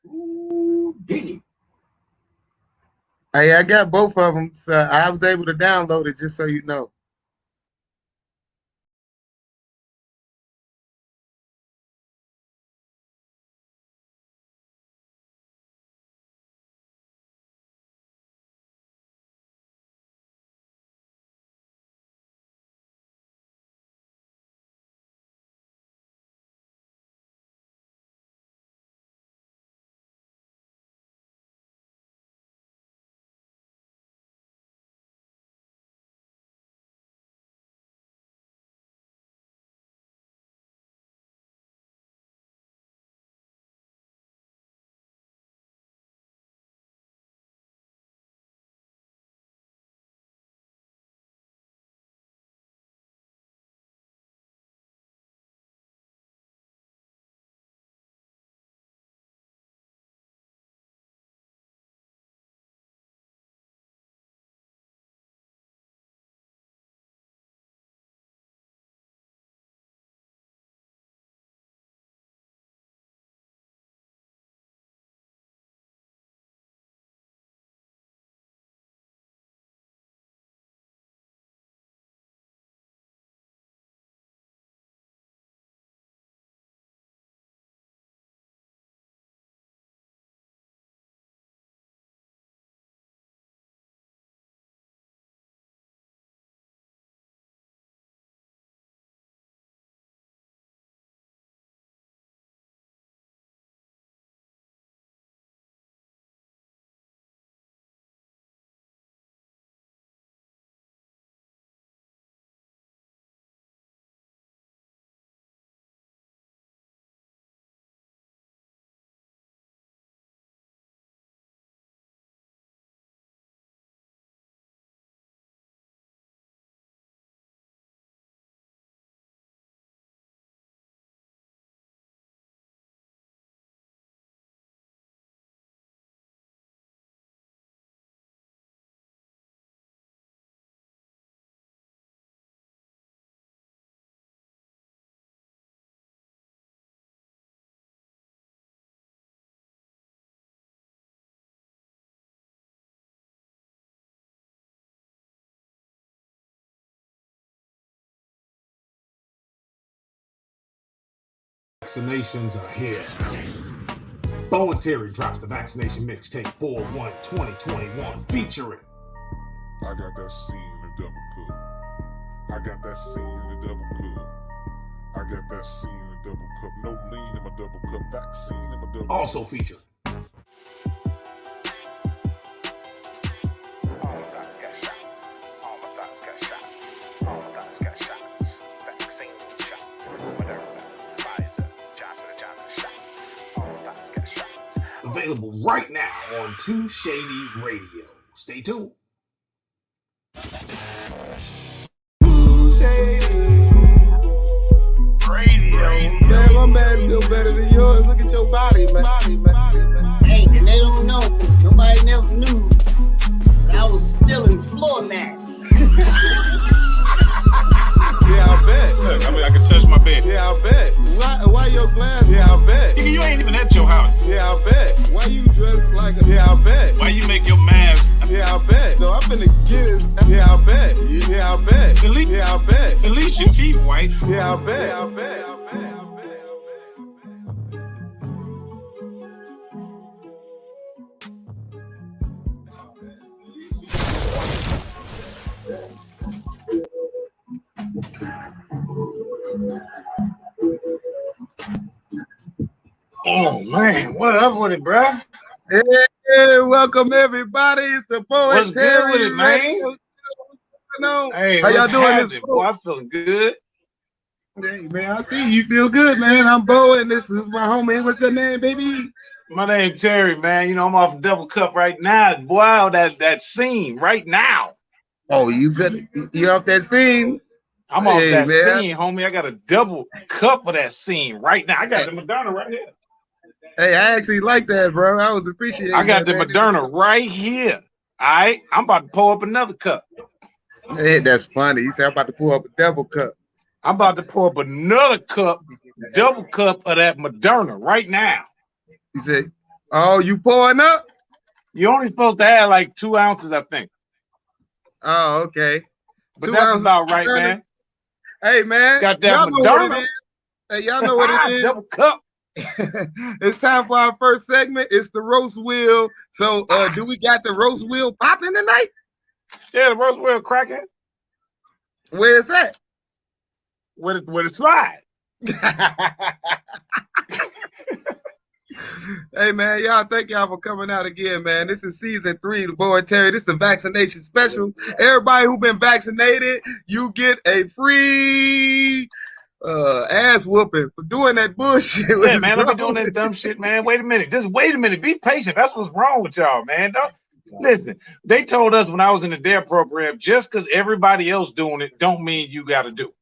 Ooh, dee. Hey, I got both of them, so I was able to download it just so you know. Vaccinations are here. Bo and Terry drops the vaccination mixtape 4/1/2021 featuring. I got that scene in the double cup. I got that scene in the double cup. I got that scene in the double cup. No lean in my double cup. Vaccine in my double Also featuring. Available right now on Too Shady Radio. Stay tuned. Radio. Man, my man's still better than yours. Look at your body, man. Hey, and they don't know. Nobody never knew. I was still in floor mats. Yeah, I bet. Look, I mean, I can touch my bed. Yeah, I bet. Why your glass? Yeah, I bet. Nigga, you ain't even at your house. Yeah, I bet. Why you dressed like a? Yeah, I bet. Why you make your mask? Yeah, I bet. So I'm finna get it. Yeah, I bet. Yeah, I bet. Yeah, I bet. At least your teeth white. Yeah, I bet. I bet. I bet. Oh, man. What up with it, bruh? Hey, welcome everybody. It's the Bo and What's Terry good with it, man? Radio. Hey, how y'all doing this? Boy, I'm feeling good. Hey, man, I see you feel good, man. I'm Bo, and this is my homie. What's your name, baby? My name's Terry, man. You know, I'm off double cup right now. Boy, that scene right now. Oh, you good? You off that scene? I'm off that man. scene, homie. I got a double cup of that scene right now. I got the Moderna right here. Hey, I actually like that, bro. I was appreciating I got that, the man. Moderna right here. All right, I'm about to pull up another cup. Hey, that's funny. You said I'm about to pull up a double cup. I'm about to pull up another cup, double cup of that Moderna right now. He said, "Oh, you pouring up? You're only supposed to have like 2 ounces, I think. Oh, okay. But 2 that's ounces. about right, man. Hey, man, Got that y'all know what it Madonna. is. Hey, y'all know what it is. Double cup. It's time for our first segment. It's the roast wheel. So, do we got the roast wheel popping tonight? Yeah, the roast wheel cracking. Where is that? With it slide. Hey, man, y'all, thank y'all for coming out again, man. This is season 3 of the Boy and Terry. This is the vaccination special. Everybody who been vaccinated, you get a free ass whooping for doing that bullshit. Yeah, man, don't be doing that dumb shit, man. Wait a minute. Just wait a minute. Be patient. That's what's wrong with y'all, man. Don't listen. They told us when I was in the DARE program, just because everybody else doing it, don't mean you got to do it.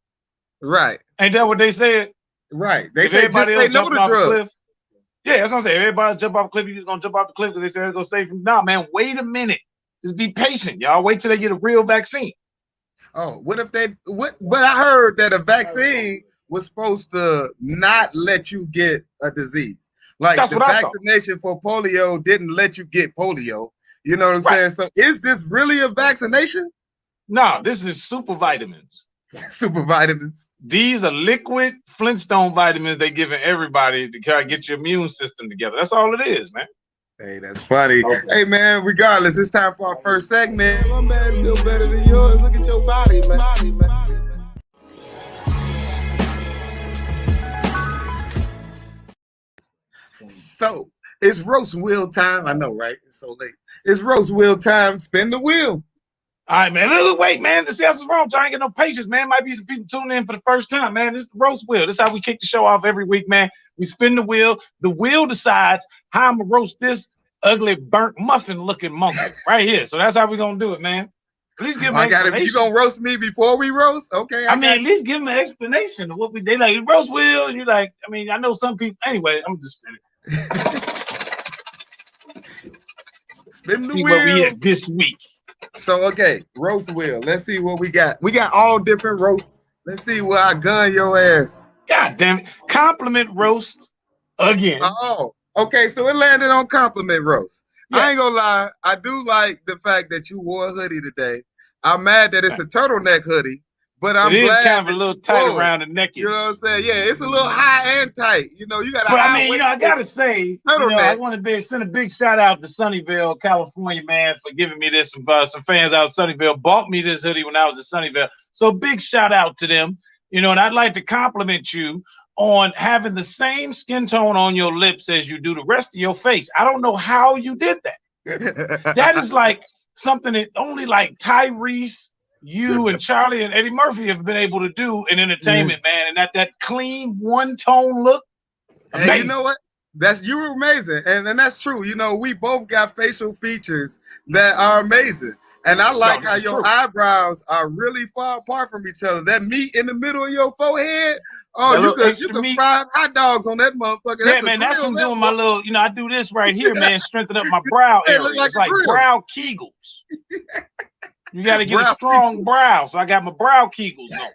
Right. Ain't that what they said? Right. They if say just say no to off drugs. a cliff, yeah, that's what I'm saying. Everybody jump off a cliff, you just gonna jump off the cliff because they said it's gonna save you. Nah, man, wait a minute. Just be patient, y'all. Wait till they get a real vaccine. Oh, what if they what? But I heard that a vaccine was supposed to not let you get a disease. Like That's the what I thought. vaccination for polio didn't let you get polio. You know what I'm Right. saying? So is this really a vaccination? No, this is super vitamins. Super vitamins. These are liquid Flintstone vitamins they giving everybody to kind of get your immune system together. That's all it is, man. Hey, that's funny. Okay. Hey, man, regardless, it's time for our first segment. My man's still better than yours. Look at your body, man. So, it's roast wheel time. I know, right? It's so late. It's roast wheel time. Spin the wheel. All right, man. Look, wait, man. This is wrong. I ain't get no patience, man. Might be some people tuning in for the first time, man. This is the roast wheel. This is how we kick the show off every week, man. We spin the wheel. The wheel decides how I'm gonna roast this ugly, burnt muffin looking monkey right here. So that's how we're gonna do it, man. At least give them an explanation. You gonna roast me before we roast? Okay. I mean, at least give them an explanation of what we they like. Roast wheel. You like? I mean, I know some people. Anyway, I'm just spinning. Spin the See wheel. what we had this week. So, okay, roast wheel. Let's see what we got. We got all different roasts. Let's see where I gun your ass. God damn it. Compliment roast again. Oh, okay. So it landed on compliment roast. Yeah. I ain't gonna lie. I do like the fact that you wore a hoodie today. I'm mad that it's a turtleneck hoodie, but I'm glad kind of a little tight around the neck. You know what I'm saying? Yeah, it's a little high and tight. You know, you got a But high I mean, I gotta say, I want to send a big shout out to Sunnyvale, California, man, for giving me this. Some fans out of Sunnyvale bought me this hoodie when I was in Sunnyvale. So big shout out to them. And I'd like to compliment you on having the same skin tone on your lips as you do the rest of your face. I don't know how you did that. That is like something that only like Tyrese, you and Charlie and Eddie Murphy have been able to do in entertainment, man. And that clean one-tone look. Amazing. And you know what? You were amazing. And that's true. We both got facial features that are amazing. And I like how your eyebrows are really far apart from each other. That meat in the middle of your forehead. Oh, you could fry hot dogs on that motherfucker. Yeah, man, that's from doing my little, I do this right here, man, strengthen up my brow area. It's like brow kegels. You got to get a strong brow. So I got my brow kegels on.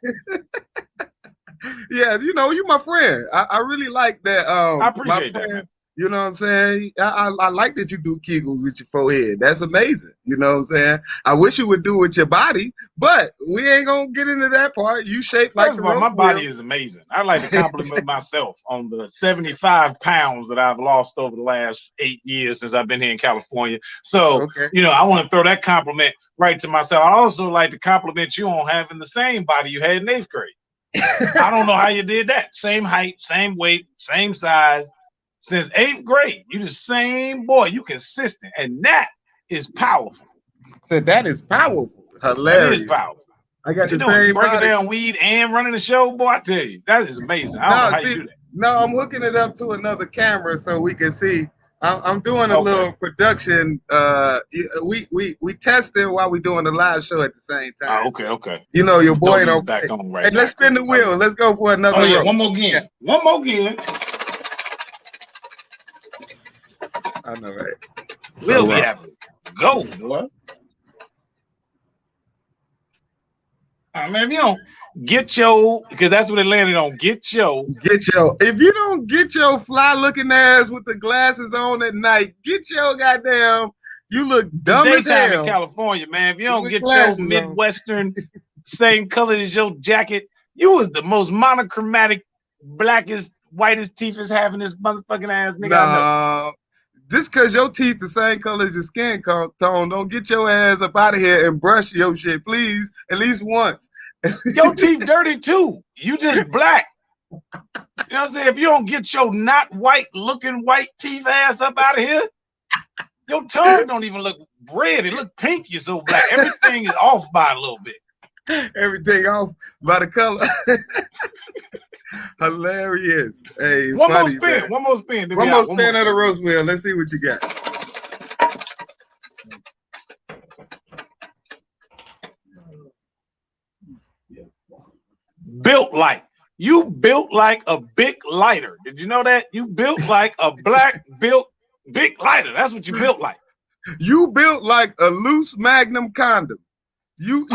Yeah, you my friend. I really like that. I appreciate that, man. You know what I'm saying? I like that you do kegels with your forehead. That's amazing. You know what I'm saying? I wish you would do it with your body, but we ain't gonna get into that part. You shape like the my body is amazing. I like to compliment myself on the 75 pounds that I've lost over the last 8 years since I've been here in California. So, I want to throw that compliment right to myself. I also like to compliment you on having the same body you had in 8th grade. I don't know how you did that. Same height, same weight, same size. Since 8th grade, you the same boy. You consistent, and that is powerful. So that is powerful. Hilarious. That is powerful. I got the same breaking down weed and running the show, boy. I tell you, that is amazing. I don't know how you do that. No, I'm hooking it up to another camera so we can see. I'm doing a little production. We testing while we doing the live show at the same time. Oh, okay. Your boy don't. Back on right hey, let's spin the wheel. Let's go for another. Oh yeah, one more again. Yeah. One more again. I know, right? We'll be happy. Go, boy. Man, Get your, because that's what it landed on. Get your. If you don't get your fly looking ass with the glasses on at night, get your goddamn. You look dumb as daytime hell in California, man. If you don't with get your glasses on. Midwestern same color as your jacket, you was the most monochromatic, blackest, whitest teeth is having this motherfucking ass nigga. Nah, just because your teeth the same color as your skin tone, don't get your ass up out of here and brush your shit, please, at least once. Your teeth dirty too. You just black. You know what I'm saying? If you don't get your not white looking white teeth ass up out of here, your tongue don't even look red. It look pink. You're so black. Everything is off by a little bit. Everything off by the color. Hilarious. Hey, one funny, more spin. man. One more spin. One more spin of the roast wheel. Let's see what you got. Built like. You built like a big lighter. Did you know that? You built like a black built big lighter. That's what you built like. You built like a loose Magnum condom. You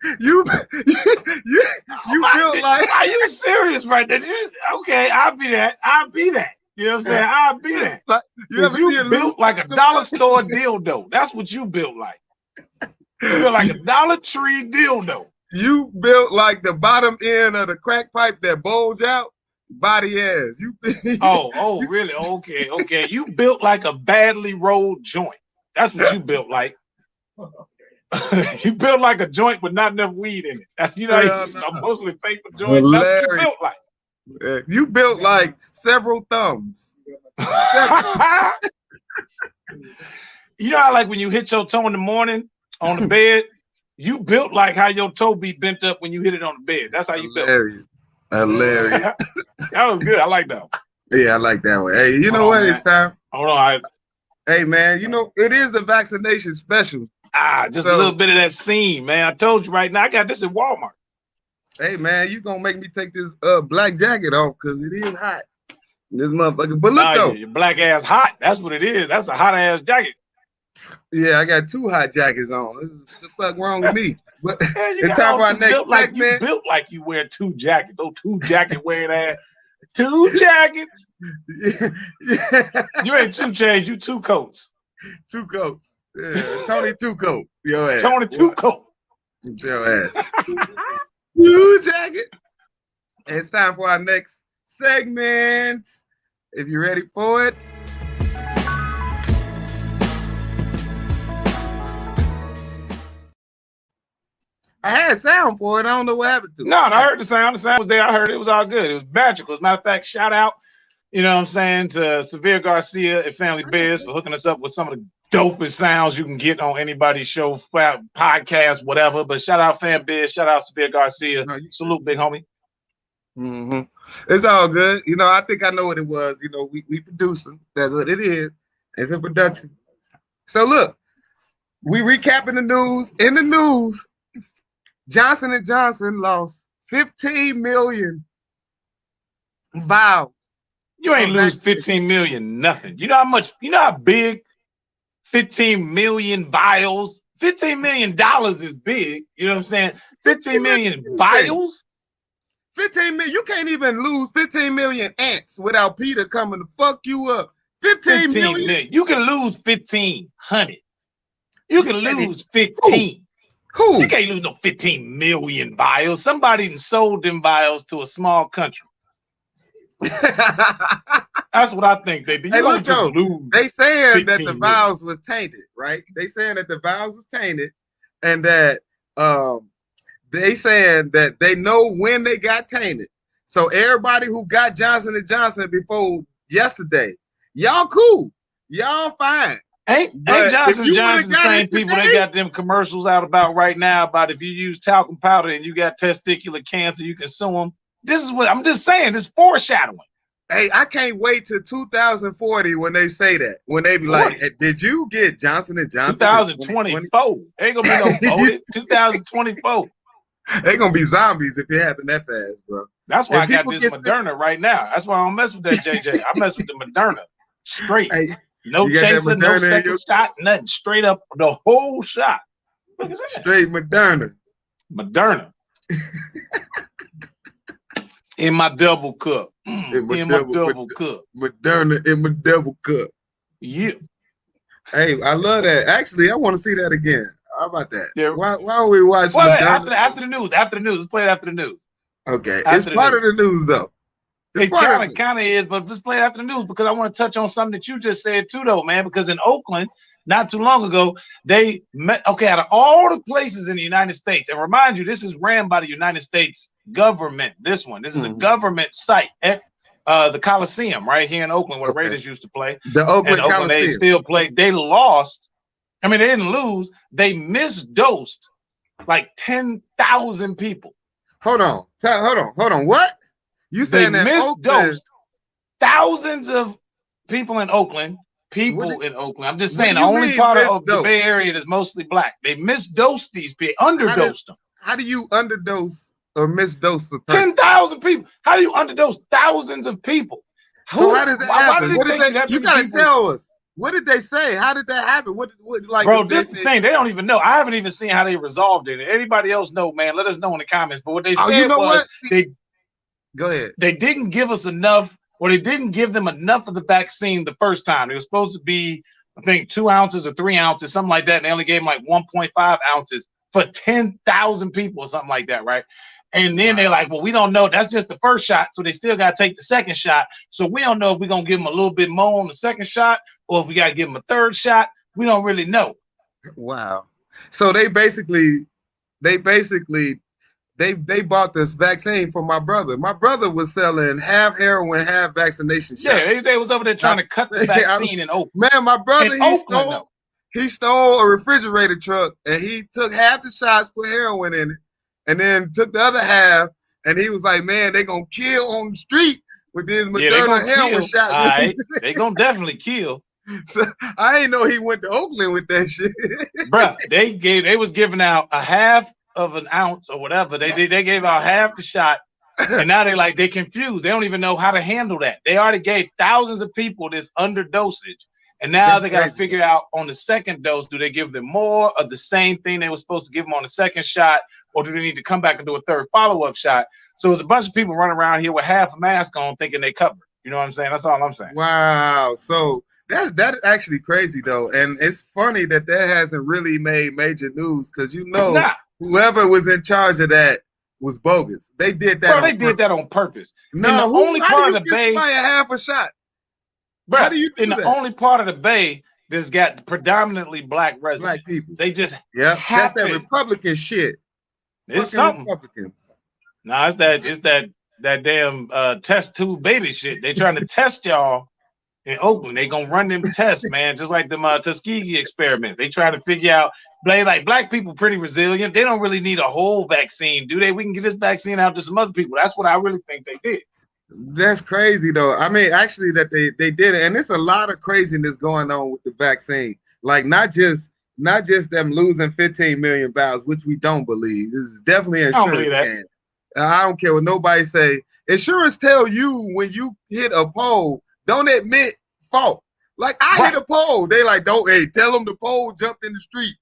you built like. Are you serious right there? Okay, I'll be that. I'll be that. You know what I'm saying? I'll be that. Like, you built like a dollar store dildo. That's what you built like. You built like a Dollar Tree dildo. You built like the bottom end of the crack pipe that bulge out. Body ass. Oh, really? Okay. You built like a badly rolled joint. That's what you built like. You built like a joint with not enough weed in it. That's, you know, mostly paper joint. That's what you built like. You built like several thumbs. You know how like when you hit your toe in the morning on the bed, you built like how your toe be bent up when you hit it on the bed. That's how you built. Hilarious. That was good. I like that one. Yeah, I like that one. Hey, you know what? It's time. Hold on. Hey, man, you know, it is a vaccination special. Just a little bit of that scene, man. I told you right now, I got this at Walmart. Hey, man, you gonna make me take this black jacket off because it is hot. This motherfucker. But look, though. Your black ass hot. That's what it is. That's a hot ass jacket. Yeah, I got two hot jackets on. What the fuck wrong with me? But it's time for our next segment. You built like you wear two jackets. Oh, two jacket wearing ass. Two jackets. You ain't two chains. You two coats. Two coats. Yeah, Tony Two Coat. Your ass. Tony Two Coat. Your ass. Two jacket. And it's time for our next segment. If you're ready for it. I had sound for it. I don't know what happened to it. No, I heard the sound. The sound was there. I heard it. It was all good. It was magical. As a matter of fact, shout out, you know what I'm saying, to Severe Garcia and Family Biz for hooking us up with some of the dopest sounds you can get on anybody's show, podcast, whatever. But shout out Fam Biz. Shout out Severe Garcia. Salute, big homie. Mm-hmm. It's all good. You know, I think I know what it was. You know, we producing. That's what it is. It's in production. So look, we recapping the news. In the news, Johnson & Johnson lost 15 million vials. You ain't lose 15 million, nothing. You know how much, you know how big 15 million vials, $15 million is big. You know what I'm saying? 15 million vials? 15 million. You can't even lose 15 million ants without Peter coming to fuck you up. 15 million. You can lose 1,500. You can lose 15. Who? You can't lose no 15 million vials. Somebody sold them vials to a small country. That's what I think they did. Hey, look, though, they saying that the vials million. Was tainted, right? They saying that the vials was tainted, and that they saying that they know when they got tainted. So everybody who got Johnson & Johnson before yesterday, y'all cool, y'all fine. Ain't Johnson & Johnson the same people they got them commercials out about right now about if you use talcum powder and you got testicular cancer, you can sue them. This is what I'm just saying. This foreshadowing. Hey, I can't wait till 2040 when they say that. When they be like, hey, "Did you get Johnson & Johnson?" 2024. Ain't gonna be no voted. 2024. They gonna be zombies if it happened that fast, bro. That's why I got this Moderna right now. That's why I don't mess with that JJ. I mess with the Moderna straight. Hey, no chaser, no second shot, nothing. Straight up the whole shot. Look at that. Straight Moderna. Moderna. In my double cup. In my double cup. Moderna in my double cup. Yeah. Hey, I love that. Actually, I want to see that again. How about that? Yeah. Why are we watching Moderna? After the news. After the news. Let's play it after the news. Okay. It's part of the news, though. It kind of is, but let's play it after the news because I want to touch on something that you just said too, though, man. Because in Oakland, not too long ago, they met. Okay, out of all the places in the United States, and remind you, this is ran by the United States government. This is a government site at the Coliseum right here in Oakland, where the Raiders used to play. The Oakland Coliseum. They still play. They lost. I mean, they didn't lose. They misdosed like 10,000 people. Hold on. What? You saying they that misdosed thousands of people in Oakland? In Oakland. I'm just saying the only part of the Bay Area that's mostly black. They misdosed these people, underdosed them. How do you underdose or misdose a person? 10,000 people. How do you underdose thousands of people? So how does that happen? You gotta tell us. What did they say? How did that happen? What like? Bro, this is the thing. They don't even know. I haven't even seen how they resolved it. Anybody else know, man? Let us know in the comments. But what they said was go ahead. They didn't give us enough, or they didn't give them enough of the vaccine the first time. It was supposed to be, I think, 2 ounces or 3 ounces, something like that. And they only gave them like 1.5 ounces for 10,000 people or something like that, right? And then they're like, well, we don't know. That's just the first shot. So they still got to take the second shot. So we don't know if we're going to give them a little bit more on the second shot or if we got to give them a third shot. We don't really know. Wow. So they basically bought this vaccine for my brother. My brother was selling half heroin, half vaccination shots. Yeah, they was over there trying to cut the vaccine in Oakland. Man, my brother, he stole a refrigerator truck and he took half the shots, put heroin in it, and then took the other half, and he was like, man, they gonna kill on the street with this Moderna heroin shot. All right. They gonna definitely kill. So I ain't know he went to Oakland with that shit. Bruh, they was giving out a half of an ounce or whatever. They gave out half the shot, and now they confused. They don't even know how to handle that. They already gave thousands of people this underdosage. And now they got to figure out on the second dose, do they give them more of the same thing they were supposed to give them on the second shot, or do they need to come back and do a third follow-up shot? So there's a bunch of people running around here with half a mask on thinking they covered. You know what I'm saying? That's all I'm saying. Wow. So that is actually crazy, though. And it's funny that hasn't really made major news because, whoever was in charge of that was bogus. They did that. Bro, did that on purpose. No, only part of the Bay, somebody a half a shot. Bro, how do you do that? The only part of the Bay that's got predominantly black residents. Black people. They just that's that Republican shit. It's something. Republicans. No, it's that damn test tube baby shit. They trying to test y'all in Oakland. They gonna run them tests, man, just like them Tuskegee experiments. They trying to figure out, like black people pretty resilient. They don't really need a whole vaccine, do they? We can get this vaccine out to some other people. That's what I really think they did. That's crazy, though. I mean, actually, that they did it, and there's a lot of craziness going on with the vaccine. Like not just them losing 15 million vials, which we don't believe. This is definitely an insurance scam. I don't care what nobody say. Insurance tell you when you hit a pole, don't admit fault. Like I hit a pole, they like tell them the pole jumped in the street.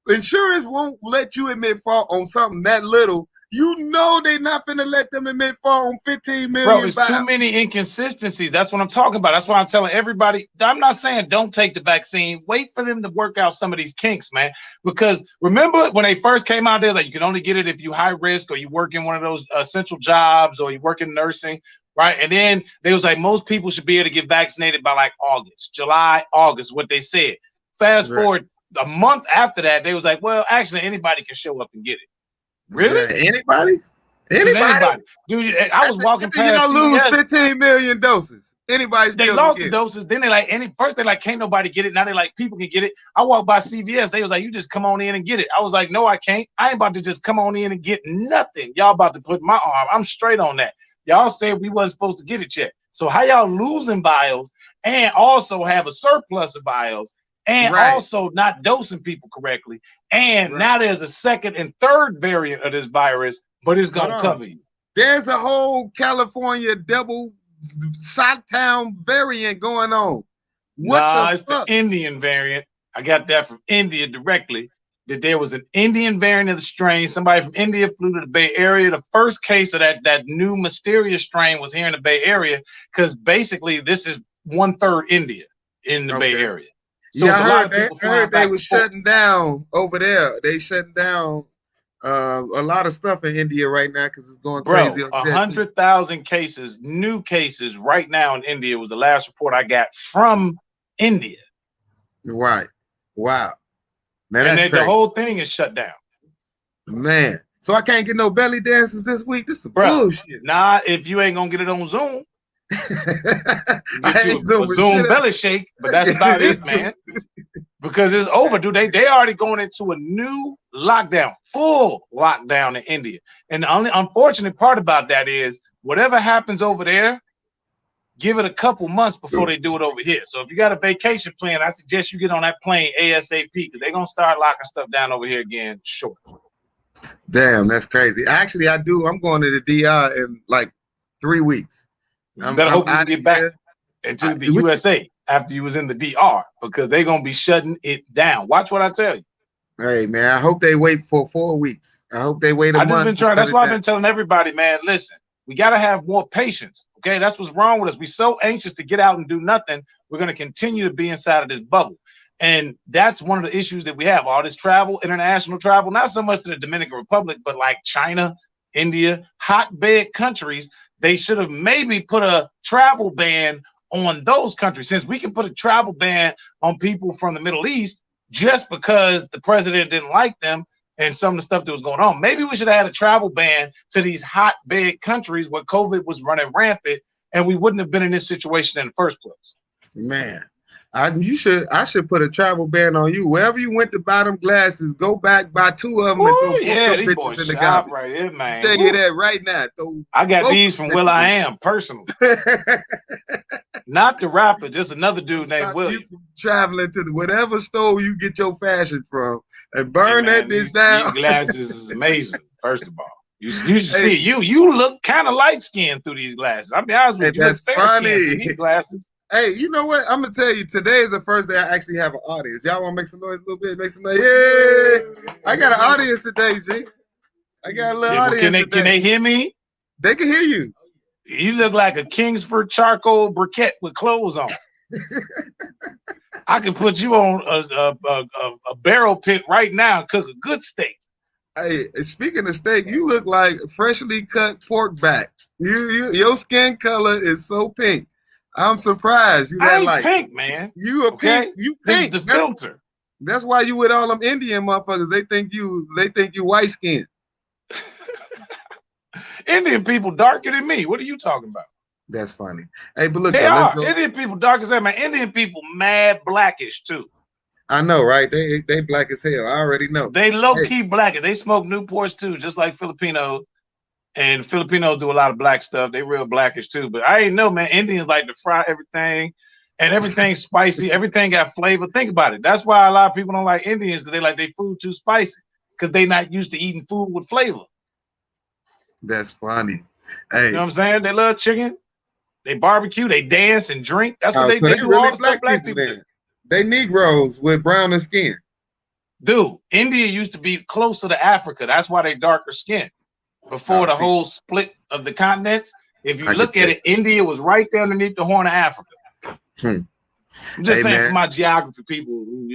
Insurance won't let you admit fault on something that little. You know they're not finna let them admit fault on 15 million. Bro, there's too many inconsistencies. That's what I'm talking about. That's why I'm telling everybody. I'm not saying don't take the vaccine. Wait for them to work out some of these kinks, man. Because remember when they first came out there, like you can only get it if you high risk or you work in one of those essential jobs or you work in nursing, right? And then they was like most people should be able to get vaccinated by like July, August, what they said. Fast forward a month after that, they was like, well, actually anybody can show up and get it. Really? Anybody? Dude, I was walking past. You're gonna lose 15 million doses. Anybody still they lost the doses. Then they like first they like can't nobody get it. Now they like people can get it. I walked by CVS. They was like, you just come on in and get it. I was like, no, I can't. I ain't about to just come on in and get nothing. Y'all about to put my arm. I'm straight on that. Y'all said we wasn't supposed to get it yet. So how y'all losing vials and also have a surplus of vials? And also not dosing people correctly. And now there's a second and third variant of this virus, but it's going to cover you. There's a whole California double Socktown variant going on. It's the Indian variant. I got that from India directly. that there was an Indian variant of the strain. Somebody from India flew to the Bay Area. The first case of that new mysterious strain was here in the Bay Area, because basically this is 1/3 India in the Bay Area. So yeah, I heard they were shutting down over there. They shutting down a lot of stuff in India right now because it's going crazy. 100,000 cases, new cases right now in India was the last report I got from India. Right. Wow. Man, and the whole thing is shut down. Man. So I can't get no belly dances this week. This is bullshit. Nah, if you ain't gonna get it on Zoom. Get you a Zoom belly shake, but that's about it, man. Because it's over, dude. They already going into a new lockdown, full lockdown in India. And the only unfortunate part about that is whatever happens over there, give it a couple months before they do it over here. So if you got a vacation plan, I suggest you get on that plane ASAP, because they're gonna start locking stuff down over here again short. Damn, that's crazy. Actually, I do. I'm going to the DR in like 3 weeks. You better hope you can get back into the USA after you was in the DR, because they're gonna be shutting it down. Watch what I tell you. Hey man, I hope they wait for 4 weeks. I hope they wait a month. That's why I've been telling everybody, man, listen, we gotta have more patience. Okay, that's what's wrong with us. We're so anxious to get out and do nothing. We're gonna continue to be inside of this bubble. And that's one of the issues that we have. All this travel, international travel, not so much to the Dominican Republic, but like China, India, hotbed countries. They should have maybe put a travel ban on those countries, since we can put a travel ban on people from the Middle East just because the president didn't like them and some of the stuff that was going on. Maybe we should have had a travel ban to these hotbed countries where COVID was running rampant, and we wouldn't have been in this situation in the first place. Man, I should put a travel ban on you. Wherever you went to buy them glasses, go back, buy 2 of them, and throw these boys in the garbage. Right here, man. Tell you that right now. I got these from Will I Am personally. Not the rapper, just another dude named William. Traveling to whatever store you get your fashion from and burn that bitch down. These glasses is amazing. First of all, you should see it. You look kind of light skinned through these glasses. I'll be honest with you. That's funny. These glasses. Hey, you know what? I'm gonna tell you. Today is the first day I actually have an audience. Y'all want to make some noise a little bit? Make some noise. Yeah, I got an audience today, G. I got a little audience today. Can they hear me? They can hear you. You look like a Kingsford charcoal briquette with clothes on. I can put you on a barrel pit right now and cook a good steak. Hey, speaking of steak, you look like freshly cut pork back. Your skin color is so pink. I'm surprised you that light. Pink, man. You a pink. You pink. This is the filter. That's why you with all them Indian motherfuckers. They think you white skinned. Indian people darker than me. What are you talking about? That's funny. Hey, but look, they are. Indian people dark as hell, man. Indian people mad blackish too. I know, right? They black as hell. I already know. They low key blackish. They smoke Newports too, just like Filipinos. And Filipinos do a lot of black stuff. They real blackish too. But I ain't know, man. Indians like to fry everything, and everything's spicy. Everything got flavor. Think about it. That's why a lot of people don't like Indians, because they like their food too spicy, because they not used to eating food with flavor. That's funny. Hey, you know what I'm saying? They love chicken. They barbecue. They dance and drink. That's what they do. Really all the stuff black people do. They Negroes with browner skin. Dude, India used to be closer to Africa. That's why they darker skin. Before the whole split of the continents, if you look at it, India was right there underneath the Horn of Africa. I'm just saying, for my geography people who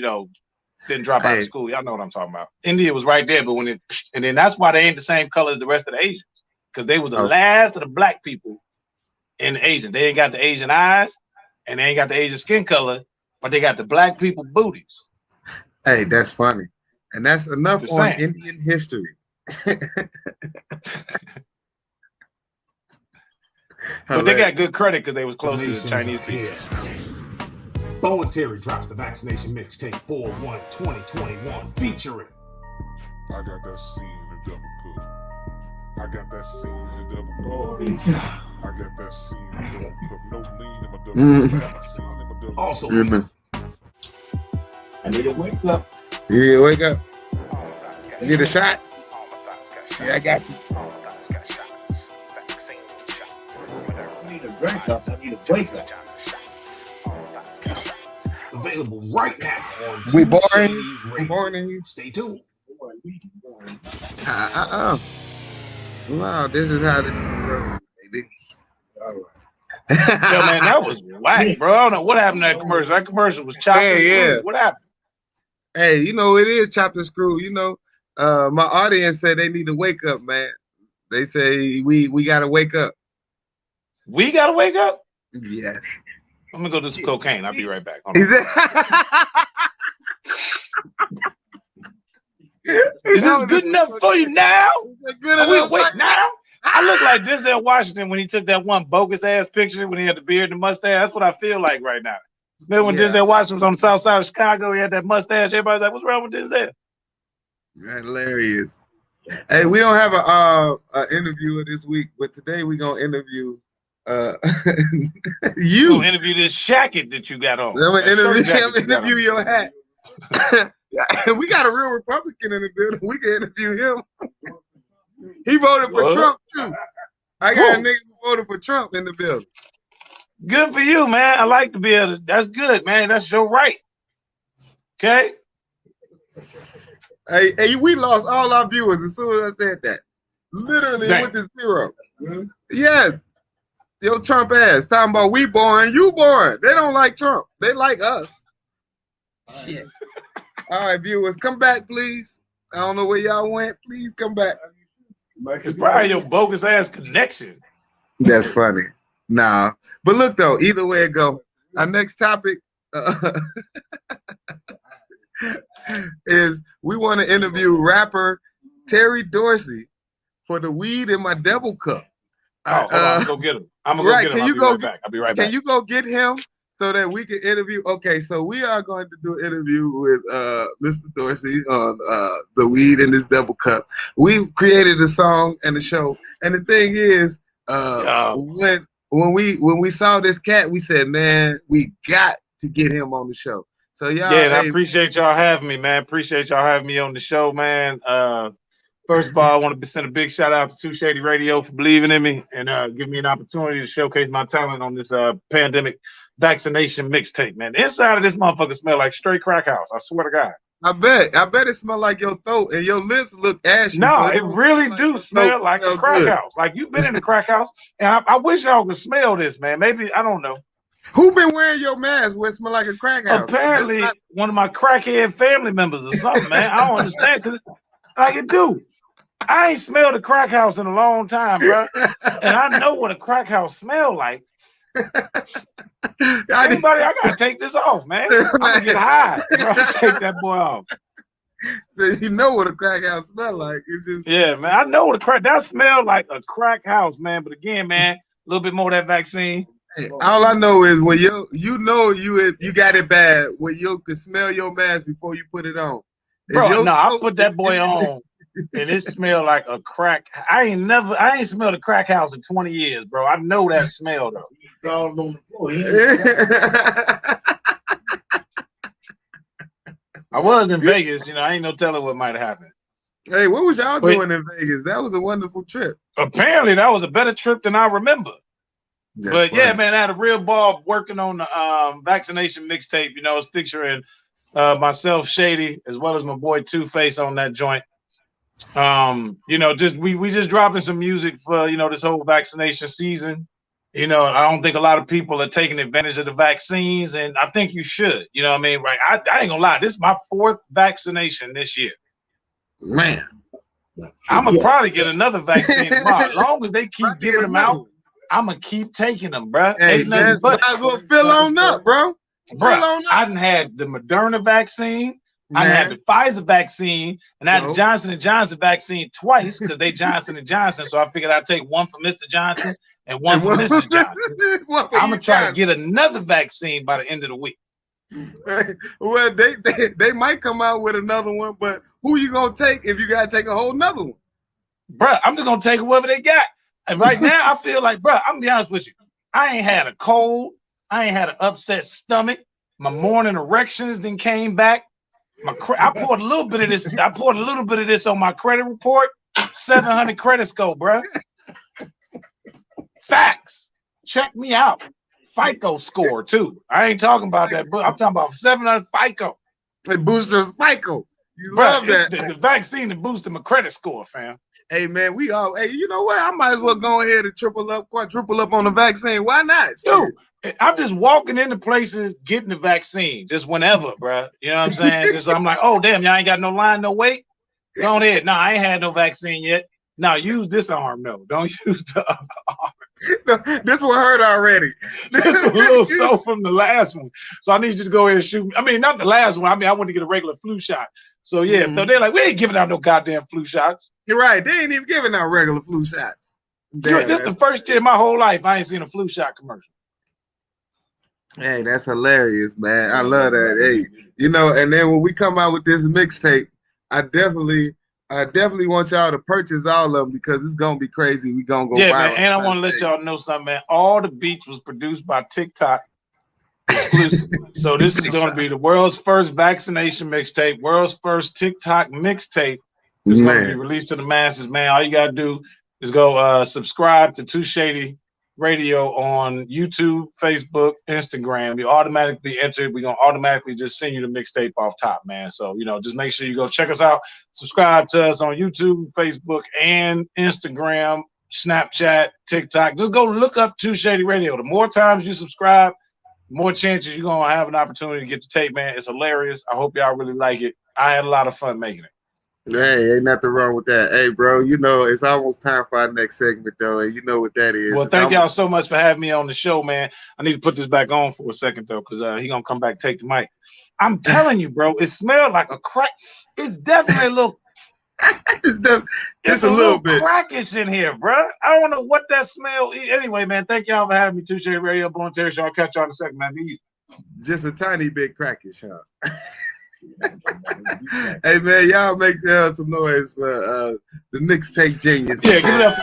didn't drop out of school, y'all know what I'm talking about. India was right there, but and then that's why they ain't the same color as the rest of the Asians, because they was the last of the black people in the Asian. They ain't got the Asian eyes, and they ain't got the Asian skin color, but they got the black people booties. Hey, that's funny, and that's enough on Indian history. But they got good credit because they was close to the Chinese people. Bo and Terry drops the Vaccination mixtape 4/1/2021 featuring. I got that scene in the double cook. I got that scene in the double cook. I got that scene in the double cook. No lean in my double cook. Scene in my double also, I need to wake up. Yeah, wake up. You need a shot? Yeah, I got you. I need a drink up. I need a wake up. available right now on We Too boring. Shady I'm Radio. boring you. Stay tuned. No, this is how this goes, baby. All right. Yo, man, that was whack, bro. I don't know what happened to that commercial. That commercial was chopped and screwed. What happened? Hey, you know, it is chopped and screwed. You know, my audience said they need to wake up, man. They say we got to wake up. We got to wake up? Yes. I'm going to go do some cocaine. I'll be right back. Hold on. Is this good enough for you now? Are we awake now? I look like Denzel Washington when he took that one bogus ass picture when he had the beard and the mustache. That's what I feel like right now. Remember when Denzel Washington was on the south side of Chicago? He had that mustache. Everybody's like, "What's wrong with Denzel?" Hilarious. Hey, we don't have a interviewer this week, but today we're gonna interview you. Gonna interview this shacket that you got on. I'm gonna interview your hat. We got a real Republican in the building. We can interview him. He voted for Trump too. I got a nigga who voted for Trump in the building. Good for you, man. I like to be able to. That's good, man. That's your right. Okay. Hey, we lost all our viewers as soon as I said that. Literally with the 0. Yes. Yo, Trump ass talking about we boring, you boring. They don't like Trump. They like us. Shit. All right, viewers, come back, please. I don't know where y'all went. Please come back. It's probably your bogus ass connection. That's funny. Nah. But look, though, either way it go. Our next topic is we want to interview rapper Terry Dorsey for the Weed in My Double Cup. Hold on, go get him. I'm gonna go get him. I'll be right back. Can you go get him so that we can interview? Okay, so we are going to do an interview with Mr. Dorsey on the Weed in This Double Cup. We created a song and a show, and the thing is, when we saw this cat, we said, man, we got to get him on the show. So y'all, I appreciate y'all having me, man. Appreciate y'all having me on the show, man. First of all, I want to send a big shout out to Too Shady Radio for believing in me and giving me an opportunity to showcase my talent on this pandemic vaccination mixtape, man. The inside of this motherfucker smell like straight crack house. I swear to God. I bet it smell like your throat and your lips look ashy. No, it really do smell like a crack house. Like you've been in the crack house, and I wish y'all could smell this, man. Maybe I don't know. Who been wearing your mask where it smell like a crack house? Apparently, one of my crackhead family members or something, man. I don't understand because like it do. I ain't smelled a crack house in a long time, bro. And I know what a crack house smell like. Everybody, I gotta take this off, man. I'm gonna get high. Bro, take that boy off. So you know what a crack house smell like. It's just man. I know what that smell like a crack house, man. But again, man, a little bit more of that vaccine. Hey, all I know is when you got it bad when you could smell your mask before you put it on. Bro, no, I put that boy on. And it smelled like a crack. I ain't smelled a crack house in 20 years, bro. I know that smell though. I was in Vegas, I ain't no telling what might have happened. Hey, what was y'all doing in Vegas? That was a wonderful trip. Apparently, that was a better trip than I remember. That's funny. Yeah, man, I had a real ball working on the vaccination mixtape. It's featuring myself, Shady, as well as my boy Two-Face on that joint. We just dropping some music for this whole vaccination season. I don't think a lot of people are taking advantage of the vaccines, and I think you should. You know what I mean? Right? I ain't gonna lie, this is my 4th vaccination this year. Man, I'm gonna probably get another vaccine tomorrow. As long as they keep giving them out, I'm gonna keep taking them, bro. Hey, might as well fill on up, bro. I done had the Moderna vaccine. I had the Pfizer vaccine, and I had the Johnson & Johnson vaccine twice because they Johnson & Johnson. So I figured I'd take one for Mr. Johnson and one for Mr. Johnson. I'm going to try to get another vaccine by the end of the week. Well, they might come out with another one, but who you going to take if you got to take a whole nother one? Bro, I'm just going to take whoever they got. And right now, I feel like, bro, I'm going to be honest with you. I ain't had a cold. I ain't had an upset stomach. My morning erections then came back. I poured a little bit of this. I poured a little bit of this on my credit report. 700 credit score, bro. Facts. Check me out. FICO score too. I ain't talking about that, but I'm talking about 700 FICO. It boosts your FICO. You love that. The vaccine to boost my credit score, fam. Hey man, hey, you know what? I might as well go ahead and quadruple up on the vaccine. Why not? Dude, I'm just walking into places getting the vaccine just whenever, bro. You know what I'm saying? Just I'm like, oh damn, y'all ain't got no line, no wait. Go ahead. No, I ain't had no vaccine yet. Now use this arm, though. Don't use the other arm. No, this one hurt already. This was a little sore from the last one. So I need you to go ahead and shoot me. I mean, not the last one. I mean, I want to get a regular flu shot. So yeah, so they're like, we ain't giving out no goddamn flu shots. You're right. They ain't even giving out regular flu shots. Damn, this is the first year in my whole life I ain't seen a flu shot commercial. Hey, that's hilarious, man. I love that. Hey, you know, and then when we come out with this mixtape, I definitely want y'all to purchase all of them because it's gonna be crazy. We gonna go viral. Man, and I want to let y'all know something, man. All the beats was produced by TikTok exclusively. So this is gonna be the world's first vaccination mixtape, world's first TikTok mixtape. It's gonna be released to the masses, man. All you gotta do is go subscribe to Too Shady Radio on YouTube, Facebook, Instagram. You automatically entered. We're gonna automatically just send you the mixtape off top, man. So just make sure you go check us out. Subscribe to us on YouTube, Facebook, and Instagram, Snapchat, TikTok. Just go look up Too Shady Radio. The more times you subscribe, the more chances you're gonna have an opportunity to get the tape, man. It's hilarious. I hope y'all really like it. I had a lot of fun making it. Hey, ain't nothing wrong with that. Hey, bro, it's almost time for our next segment, though, and you know what that is. Well, thank y'all so much for having me on the show, man. I need to put this back on for a second, though, because he going to come back and take the mic. I'm telling you, bro, it smelled like a crack. It's definitely a little... It's a little bit crackish in here, bro. I don't know what that smell is. Anyway, man, thank y'all for having me. Too Shady Radio, Born Terry Show. I'll catch y'all in a second, man. Be easy. Just a tiny bit crackish, huh? Hey man, y'all make some noise for the mixtape genius. Yeah, give it up.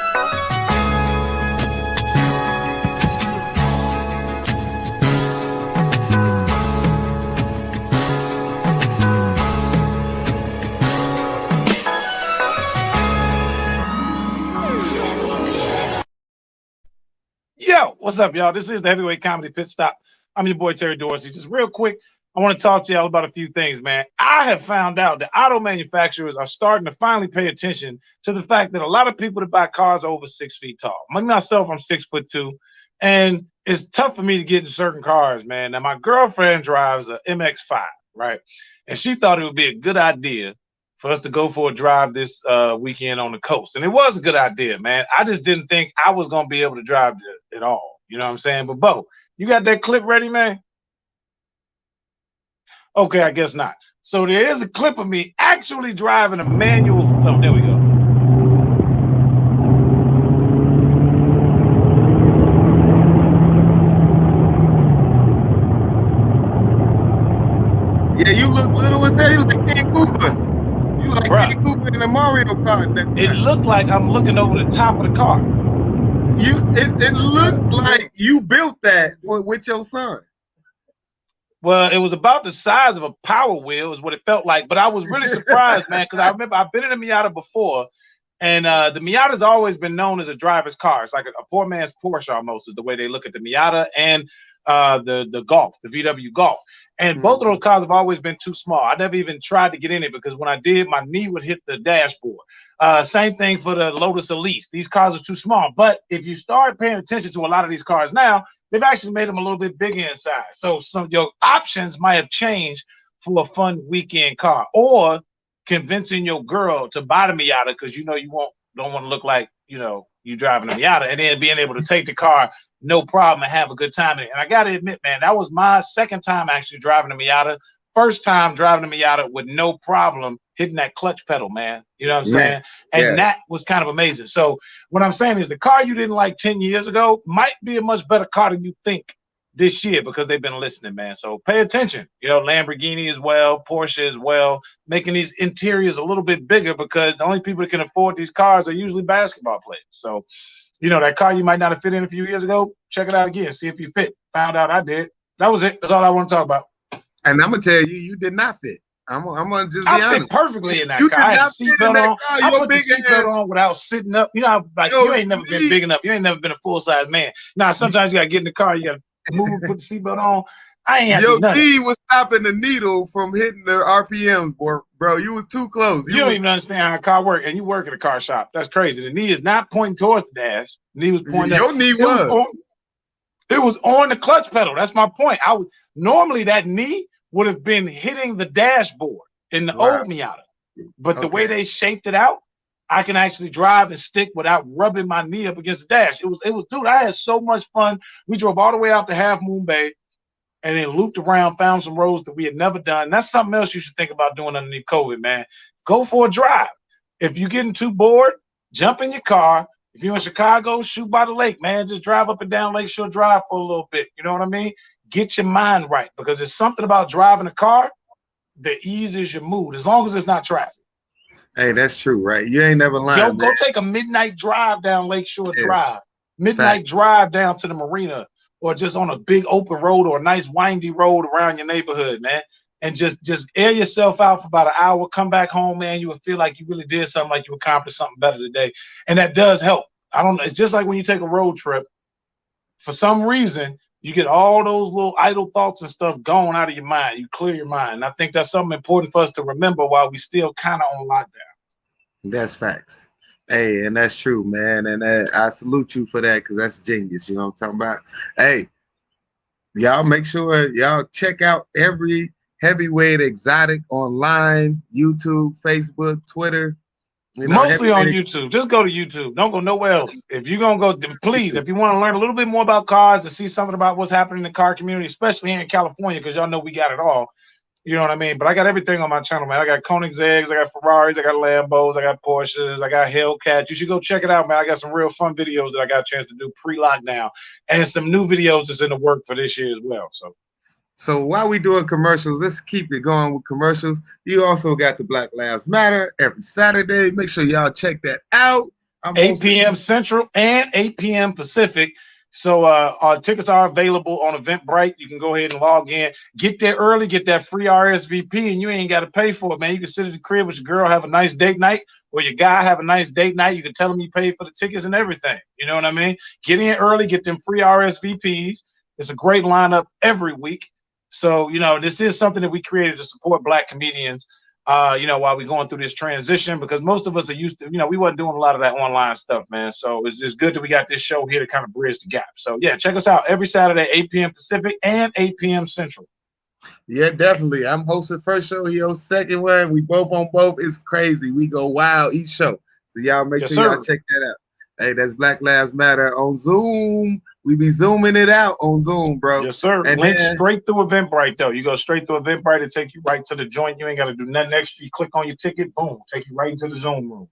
Yo, what's up, y'all? This is the Heavyweight Comedy Pit Stop. I'm your boy Terry Dorsey. Just real quick, I want to talk to y'all about a few things, man. I have found out that auto manufacturers are starting to finally pay attention to the fact that a lot of people that buy cars are over 6 feet tall. Myself, I'm 6'2", and it's tough for me to get in certain cars, man. Now, my girlfriend drives a MX-5, right? And she thought it would be a good idea for us to go for a drive this weekend on the coast. And it was a good idea, man. I just didn't think I was going to be able to drive it at all. You know what I'm saying? But, Bo, you got that clip ready, man? Okay, I guess not. So there is a clip of me actually driving a manual. Oh, there we go. Yeah, you look little as hell. You like King Koopa. You like King Koopa in a Mario Kart. It looked like I'm looking over the top of the car. It looked like you built that with your son. Well, it was about the size of a Power Wheel is what it felt like. But I was really surprised, man, because I remember I've been in a Miata before, and the Miata's always been known as a driver's car. It's like a poor man's Porsche almost is the way they look at the Miata and the Golf, the VW Golf. And both of those cars have always been too small. I never even tried to get in it because when I did, my knee would hit the dashboard. Same thing for the Lotus Elise. These cars are too small. But if you start paying attention to a lot of these cars now, they've actually made them a little bit bigger inside. So some of your options might have changed for a fun weekend car, or convincing your girl to buy the Miata because you don't want to look like you driving a Miata, and then being able to take the car no problem and have a good time in it. And I gotta admit, man, that was my second time actually driving a Miata. First time driving a Miata with no problem hitting that clutch pedal, man. You know what I'm saying? And that was kind of amazing. So what I'm saying is the car you didn't like 10 years ago might be a much better car than you think this year because they've been listening, man. So pay attention. Lamborghini as well, Porsche as well, making these interiors a little bit bigger because the only people that can afford these cars are usually basketball players. So, that car you might not have fit in a few years ago, check it out again. See if you fit. Found out I did. That was it. That's all I want to talk about. And I'm going to tell you, you did not fit. I'm going to just be honest. I fit perfectly in that car. I had a seatbelt on. I put the seatbelt on without sitting up. You ain't never been big enough. You ain't never been a full-size man. Now, sometimes you got to get in the car. You got to move, put the seatbelt on. I ain't have to Your do nothing. knee was stopping the needle from hitting the RPMs, bro. You was too close. You don't even understand how a car works, and you work at a car shop. That's crazy. The knee is not pointing towards the dash. The knee was pointing Your up. knee It was on the clutch pedal. That's my point. Normally that knee would have been hitting the dashboard in the old Miata, but the way they shaped it out, I can actually drive and stick without rubbing my knee up against the dash. It was, dude. I had so much fun. We drove all the way out to Half Moon Bay, and then looped around, found some roads that we had never done. That's something else you should think about doing underneath COVID, man. Go for a drive. If you're getting too bored, jump in your car. If you're in Chicago, shoot by the lake, man. Just drive up and down Lakeshore Drive for a little bit. You know what I mean? Get your mind right, because there's something about driving a car that eases your mood, as long as it's not traffic. Hey, that's true, right? You ain't never lying. Go take a midnight drive down Lakeshore Drive. Midnight drive down to the marina, or just on a big open road or a nice windy road around your neighborhood, man. And just air yourself out for about an hour, come back home, man. You will feel like you really did something, like you accomplished something better today. And that does help. I don't know. It's just like when you take a road trip, for some reason, you get all those little idle thoughts and stuff gone out of your mind. You clear your mind. And I think that's something important for us to remember while we still kind of on lockdown. That's facts. Hey, and that's true, man. And I salute you for that, because that's genius. You know what I'm talking about? Hey, y'all make sure y'all check out every Heavyweight Exotic online, YouTube, Facebook, Twitter. Mostly on YouTube. Just go to YouTube. Don't go nowhere else. If you're going to go, please, if you want to learn a little bit more about cars and see something about what's happening in the car community, especially here in California, because y'all know we got it all. You know what I mean? But I got everything on my channel, man. I got Koenigsegg's, I got Ferraris, I got Lambos, I got Porsches, I got Hellcats. You should go check it out, man. I got some real fun videos that I got a chance to do pre-lockdown, and some new videos that's in the work for this year as well. So while we doing commercials, let's keep it going with commercials. You also got the Black Lives Matter every Saturday. Make sure y'all check that out. 8 p.m. Central and 8 p.m. Pacific. So our tickets are available on Eventbrite. You can go ahead and log in. Get there early, get that free RSVP, and you ain't got to pay for it, man. You can sit at the crib with your girl, have a nice date night, or your guy have a nice date night. You can tell them you paid for the tickets and everything. You know what I mean? Get in early, get them free RSVPs. It's a great lineup every week. So, you know, this is something that we created to support Black comedians, you know, while we're going through this transition, because most of us are used to, you know, we wasn't doing a lot of that online stuff, man. So it's just good that we got this show here to kind of bridge the gap. So, yeah, check us out every Saturday, 8 p.m. Pacific and 8 p.m. Central. Yeah, definitely. I'm hosting first show. He hosts second one. We both on both. It's crazy. We go wild each show. So y'all make sure y'all check that out. Hey, that's Black Lives Matter on Zoom. We be zooming it out on Zoom, bro. Yes, sir. And link straight through Eventbrite, though. You go straight through Eventbrite to take you right to the joint. You ain't got to do nothing extra. You click on your ticket, boom, take you right into the Zoom room.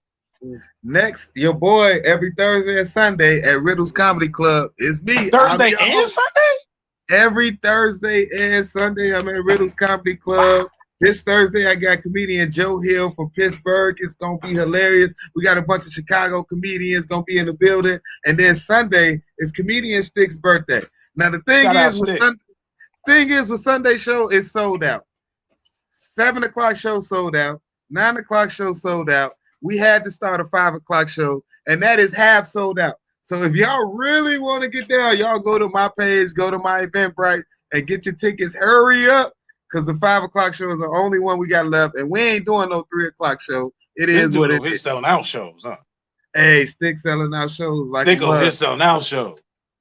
Next, your boy, every Thursday and Sunday at Riddle's Comedy Club is me. Thursday and Sunday? Every Thursday and Sunday, I'm at Riddle's Comedy Club. Wow. This Thursday, I got comedian Joe Hill from Pittsburgh. It's going to be hilarious. We got a bunch of Chicago comedians going to be in the building. And then Sunday is comedian Stick's birthday. Now, the thing is with Sunday show, it's sold out. 7 o'clock show sold out. 9 o'clock show sold out. We had to start a 5 o'clock show, and that is half sold out. So if y'all really want to get down, y'all go to my page, go to my Eventbrite, and get your tickets. Hurry up. Because the 5 o'clock show is the only one we got left, and we ain't doing no 3 o'clock show. It is what it is. He's selling out shows, huh? Hey, Stick selling out shows like Stick over his selling out show.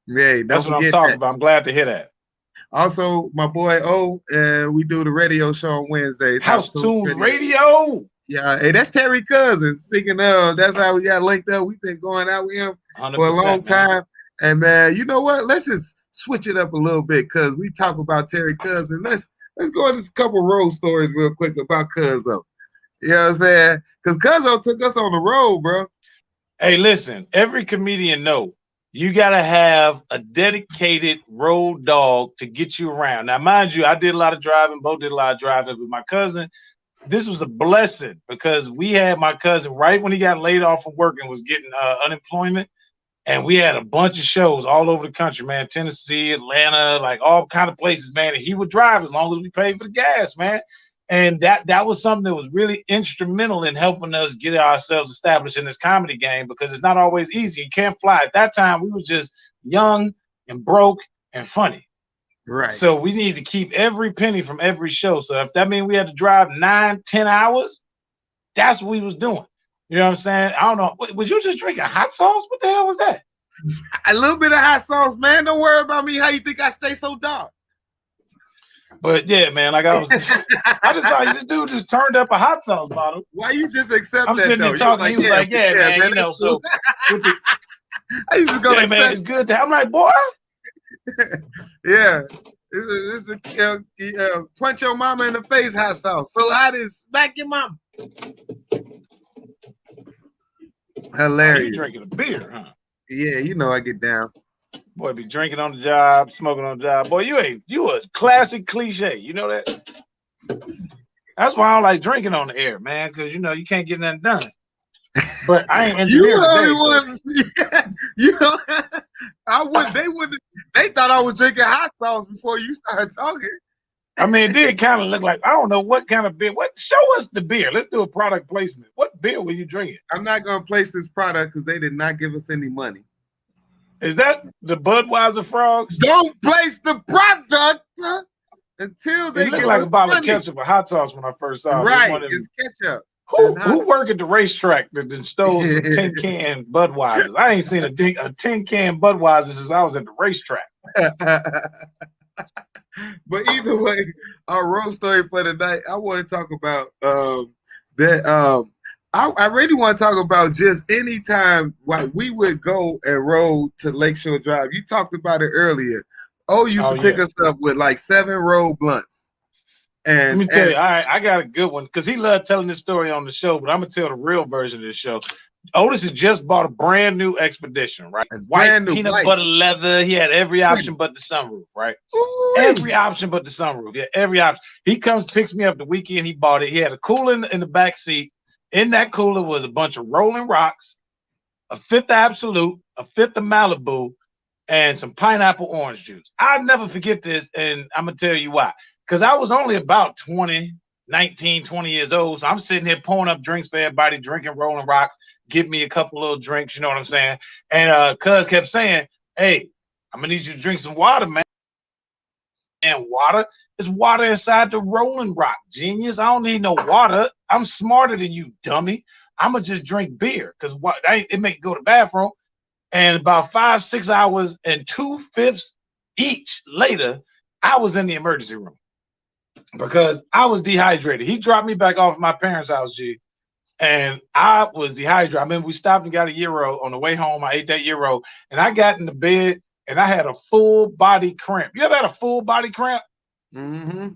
Yeah, that's what I'm talking about. I'm glad to hear that. Also, my boy O, we do the radio show on Wednesdays. House Tunes Radio. Yeah, hey, that's Terry Cousins. Speaking of, that's how we got linked up. We've been going out with him for a long time. Man. And man, you know what? Let's just switch it up a little bit, because we talk about Terry Cousins. Let's go into a couple road stories real quick about Cuzzo. You know what I'm saying? Because Cuzzo took us on the road, bro. Hey, listen, every comedian know you got to have a dedicated road dog to get you around. Now, mind you, I did a lot of driving. Bo did a lot of driving with my cousin. This was a blessing, because we had my cousin right when he got laid off from work and was getting unemployment. And we had a bunch of shows all over the country, man. Tennessee, Atlanta, like all kind of places, man. And he would drive as long as we paid for the gas, man. And that was something that was really instrumental in helping us get ourselves established in this comedy game, because it's not always easy. You can't fly. At that time, we was just young and broke and funny. Right. So we need to keep every penny from every show. So if that means we had to drive 9-10 hours, that's what we was doing. You know what I'm saying? I don't know. Was you just drinking hot sauce? What the hell was that? A little bit of hot sauce, man. Don't worry about me. How you think I stay so dark? But yeah, man, like I just saw you. This dude just turned up a hot sauce bottle. Why you just accept I'm that? sitting there talking. He was like, yeah, man, you know. So I just gonna accept. Man, it's good. I'm like, boy. Yeah, this is punch your mama in the face hot sauce. So hot is smack your mama. Hilarious. Oh, you drinking a beer, huh? Yeah, you know I get down. Boy, be drinking on the job, smoking on the job. Boy, you a classic cliche. You know that? That's why I don't like drinking on the air, man, because you know you can't get nothing done. But I ain't You the only one. You know, I would. They thought I was drinking hot sauce before you started talking. I mean, it did kind of look like, I don't know what kind of beer. Show us the beer. Let's do a product placement. What beer were you drinking? I'm not gonna place this product because they did not give us any money. Is that the Budweiser Frogs? Don't place the product until they it looked give like us a bottle money. of ketchup or hot sauce when I first saw it. Right, it's ketchup. Who work at the racetrack that then stole some tin can Budweisers? I ain't seen a tin can Budweiser since I was at the racetrack. But either way, our road story for tonight, I want to talk about that. I really want to talk about just any time like we would go and roll to Lakeshore Drive. You talked about it earlier. Used to pick us up with like 7 roll blunts. And let me tell you, I got a good one because he loved telling this story on the show, but I'm gonna tell the real version of this show. Otis has just bought a brand new Expedition, right? White peanut butter leather. He had every option but the sunroof, right? Ooh. Every option but the sunroof. Yeah, every option. He comes, picks me up the weekend. He bought it. He had a cooler in the back seat. In that cooler was a bunch of Rolling Rocks, a 5th Absolute, a 5th of Malibu, and some pineapple orange juice. I'll never forget this, and I'm gonna tell you why. Because I was only about 20 years old. So I'm sitting here pouring up drinks for everybody, drinking Rolling Rocks, give me a couple little drinks, you know what I'm saying? And Cuz kept saying, hey, I'm gonna need you to drink some water, man. And water is water inside the Rolling Rock, genius. I don't need no water. I'm smarter than you, dummy. I'm gonna just drink beer because it make you go to the bathroom. And about 5-6 hours and 2/5 each later, I was in the emergency room because I was dehydrated. He dropped me back off at my parents' house, G, and I was dehydrated. I mean, we stopped and got a gyro on the way home. I ate that gyro, and I got in the bed, and I had a full body cramp. You ever had a full body cramp? Mm-hmm.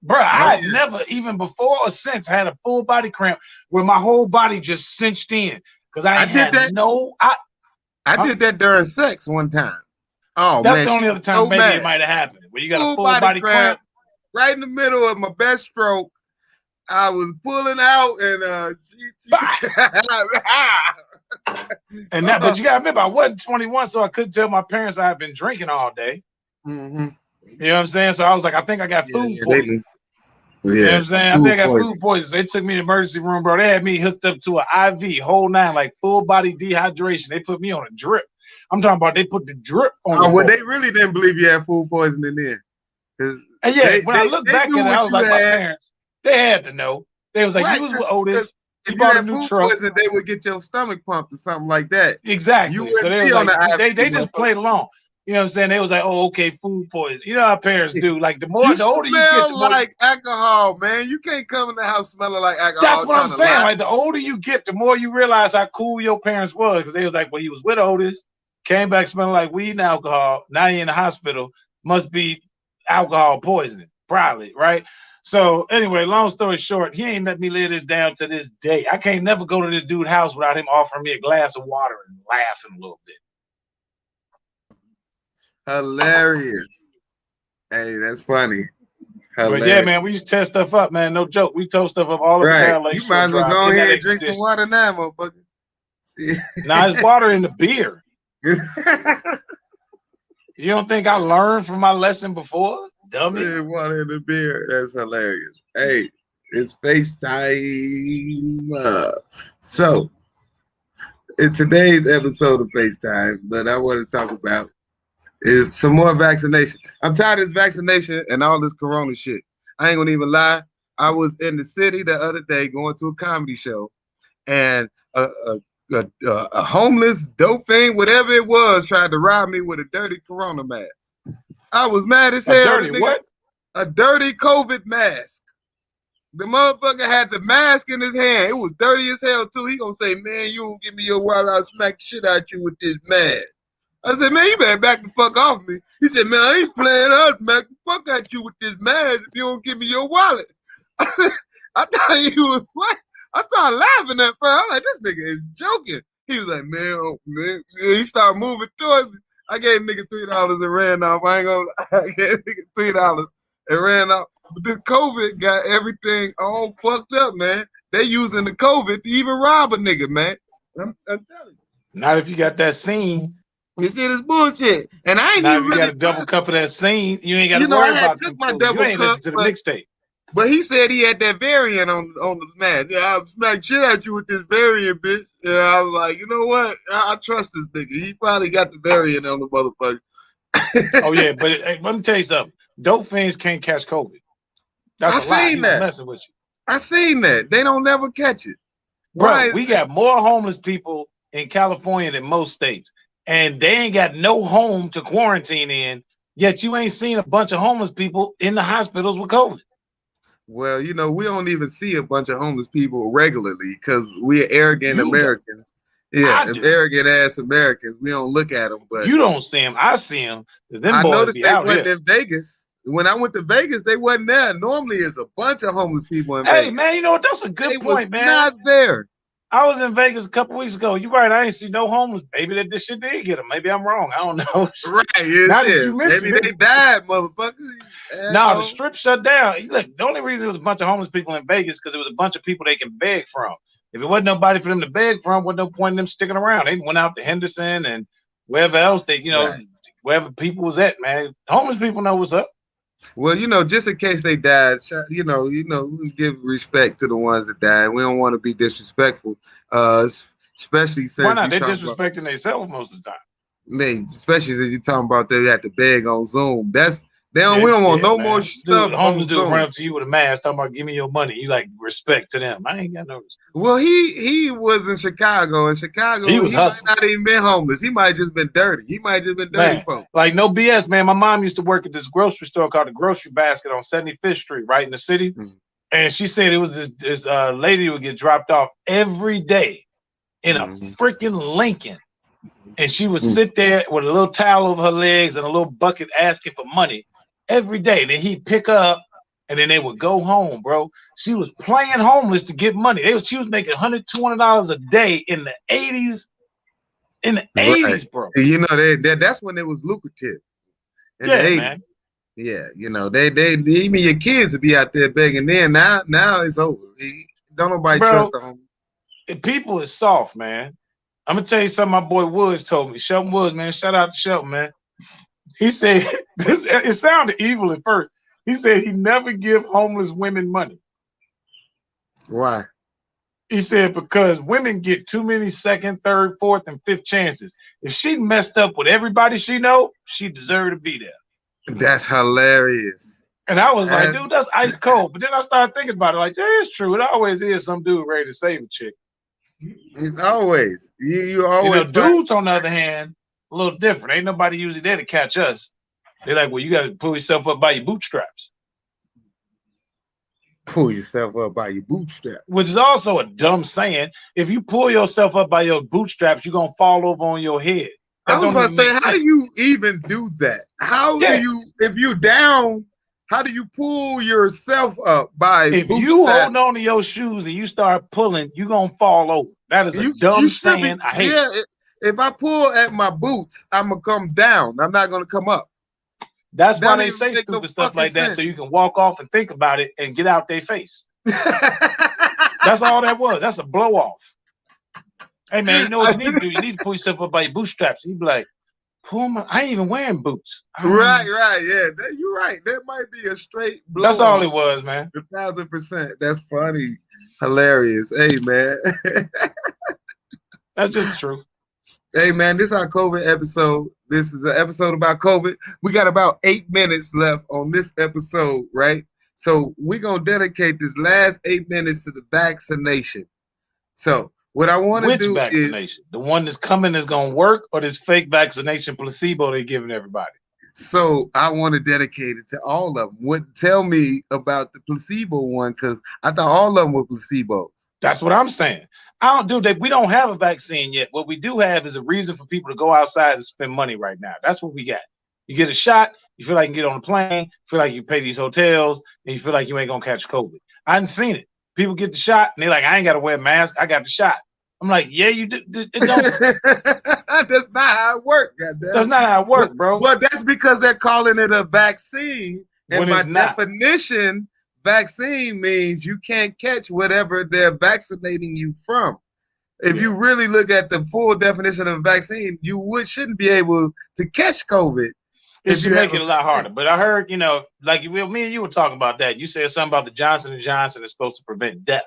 Bro, I had never, even before or since, had a full body cramp where my whole body just cinched in because I did that during sex one time. Oh, that's man, the only other time maybe it might have happened where you got a full body cramp. Right in the middle of my best stroke, I was pulling out and and that, but you gotta remember, I wasn't 21, so I couldn't tell my parents I had been drinking all day. Mm-hmm. You know what I'm saying? So I was like, I think I got food poisoning. You know what I'm saying? I think I got food poisoning. They took me to the emergency room, bro. They had me hooked up to an IV, whole 9, like full body dehydration. They put me on a drip. I'm talking about they put the drip on. Well, they really didn't believe you had food poisoning then. And yeah, when I look back at it, I was like, my parents, they had to know. They was like, you was with Otis. If you had food poisoning, they would get your stomach pumped or something like that. Exactly. So they was like, they just played along. You know what I'm saying? They was like, oh, okay, food poison. You know how parents do. Like the older you get, the more like alcohol, man. You can't come in the house smelling like alcohol. That's what I'm saying. Like the older you get, the more you realize how cool your parents was. Because they was like, well, he was with Otis, came back smelling like weed and alcohol. Now he in the hospital. Must be alcohol poisoning, probably, right? So anyway, long story short, he ain't let me live this down to this day. I can't never go to this dude's house without him offering me a glass of water and laughing a little bit. Hilarious. Hey, that's funny. Hilarious. But yeah, man, we used to test stuff up, man. No joke. We told stuff up all over the Like you might as well go ahead and drink some water now, motherfucker. Nah, it's water in the beer. You don't think I learned from my lesson before? Dummy. Yeah, water in the beer. That's hilarious. Hey, it's FaceTime. So, in today's episode of FaceTime that I want to talk about is some more vaccination. I'm tired of this vaccination and all this corona shit. I ain't gonna even lie. I was in the city the other day going to a comedy show, and a homeless dope thing, whatever it was, tried to rob me with a dirty corona mask. I was mad as hell. A dirty what? A dirty COVID mask. The motherfucker had the mask in his hand. It was dirty as hell too. He gonna say, "Man, you don't give me your wallet, I'll smack the shit out you with this mask." I said, "Man, you better back the fuck off me." He said, "Man, I ain't playing. I'll smack the fuck at you with this mask if you don't give me your wallet." I thought he was what? I started laughing at first. I'm like, this nigga is joking. He was like, "Man, oh, man." He started moving towards me. I gave nigga $3 and ran off. I ain't gonna lie. I gave nigga $3 and ran off. But this COVID got everything all fucked up, man. They using the COVID to even rob a nigga, man. I'm telling you. Not if you got that scene. This shit is bullshit. And I ain't now even if you really got a double cup of that scene, you ain't got to worry about took them my fools. double You ain't cup, listen to the mixtape. But he said he had that variant on the mask. Yeah, I'll smack shit at you with this variant, bitch. And I was like, you know what? I trust this nigga. He probably got the variant on the motherfucker. Oh yeah, but hey, let me tell you something. Dope fiends can't catch COVID. That's a lie. He's messing with you. I seen that. They don't never catch it. Bro, we got more homeless people in California than most states, and they ain't got no home to quarantine in. Yet you ain't seen a bunch of homeless people in the hospitals with COVID. Well, you know, we don't even see a bunch of homeless people regularly because we're arrogant Americans. Yeah, arrogant ass Americans. We don't look at them, but you don't see them. I see them. I noticed they wasn't in Vegas. When I went to Vegas, they wasn't there. Normally, it's a bunch of homeless people in Vegas. Hey, man, you know what? That's a good point, man. Not there. I was in Vegas a couple weeks ago. You're right. I ain't see no homeless. Maybe that this shit did get them. Maybe I'm wrong. I don't know. Right. Yeah, maybe they died, motherfuckers. No, the strip shut down. Look, the only reason it was a bunch of homeless people in Vegas because it was a bunch of people they can beg from. If it wasn't nobody for them to beg from, wasn't no point in them sticking around. They went out to Henderson and wherever else they, wherever people was at, man. Homeless people know what's up. Well, just in case they died, we give respect to the ones that died. We don't want to be disrespectful, especially since why not? They're disrespecting themselves most of the time. Especially since you're talking about they have to beg on Zoom. We don't want no more stuff. Homeless dude run up to you with a mask talking about give me your money. You like respect to them. I ain't got no respect. Well, he was in Chicago. In Chicago, he might not even been homeless. He might have just been dirty. He might have just been dirty folk. Like no BS, man. My mom used to work at this grocery store called the Grocery Basket on 75th Street, right in the city. Mm-hmm. And she said it was this lady who would get dropped off every day in a freaking Lincoln. And she would sit there with a little towel over her legs and a little bucket asking for money every day. Then he'd pick up and then they would go home, bro. She was playing homeless to get money. She was making $100, $200 a day in the 80s. In the 80s, bro. That's when it was lucrative. In the 80s. Man. Yeah, they even your kids would be out there begging. Then now it's over. Don't nobody trust the homeless. People is soft, man. I'm gonna tell you something my boy Woods told me. Shelton Woods, man. Shout out to Shelton, man. He said it sounded evil at first. He said he never give homeless women money. Why? He said because women get too many second, third, fourth, and fifth chances. If she messed up with everybody she know, she deserved to be there. That's hilarious. And I was like, dude, that's ice cold. But then I started thinking about it, like, that is true. It always is some dude ready to save a chick. It's always you always. Dudes on the other hand, a little different. Ain't nobody usually there to catch us. They're like, well, you got to pull yourself up by your bootstraps. Pull yourself up by your bootstraps. Which is also a dumb saying. If you pull yourself up by your bootstraps, you're gonna fall over on your head. I was about to say, how do you even do that? How do you, if you down? How do you pull yourself up by if you hold on to your shoes and you start pulling, you're gonna fall over. That is a dumb saying. I hate it. If I pull at my boots, I'm gonna come down. I'm not gonna come up. That's why they say stupid stuff like that, so you can walk off and think about it and get out their face. That's all that was. That's a blow off. Hey man, you know what you need to do? You need to pull yourself up by your bootstraps. You be like, I ain't even wearing boots. Right, yeah. You're right. That might be a straight blow. That's all it was, man. 1,000%. That's funny. Hilarious. Hey, man. That's just the truth. Hey man, this is our COVID episode. This is an episode about COVID. We got about 8 minutes left on this episode, right? So we're gonna dedicate this last 8 minutes to the vaccination. So what I want to do Which vaccination? The one that's coming is gonna work, or this fake vaccination placebo they're giving everybody? So I want to dedicate it to all of them. Tell me about the placebo one, because I thought all of them were placebos. That's what I'm saying. I don't do that. We don't have a vaccine yet. What we do have is a reason for people to go outside and spend money right now. That's what we got. You get a shot, you feel like you can get on a plane, feel like you pay these hotels, and you feel like you ain't gonna catch COVID. I hadn't seen it. People get the shot and they're like, I ain't gotta wear a mask. I got the shot. I'm like, yeah, you do. It don't. That's not how it works, goddamn. That's not how it works, bro. Well, that's because they're calling it a vaccine. And by definition, vaccine means you can't catch whatever they're vaccinating you from. If you really look at the full definition of a vaccine, you shouldn't be able to catch COVID. It should make it a lot harder. But I heard, like me and you were talking about that. You said something about the Johnson & Johnson is supposed to prevent death.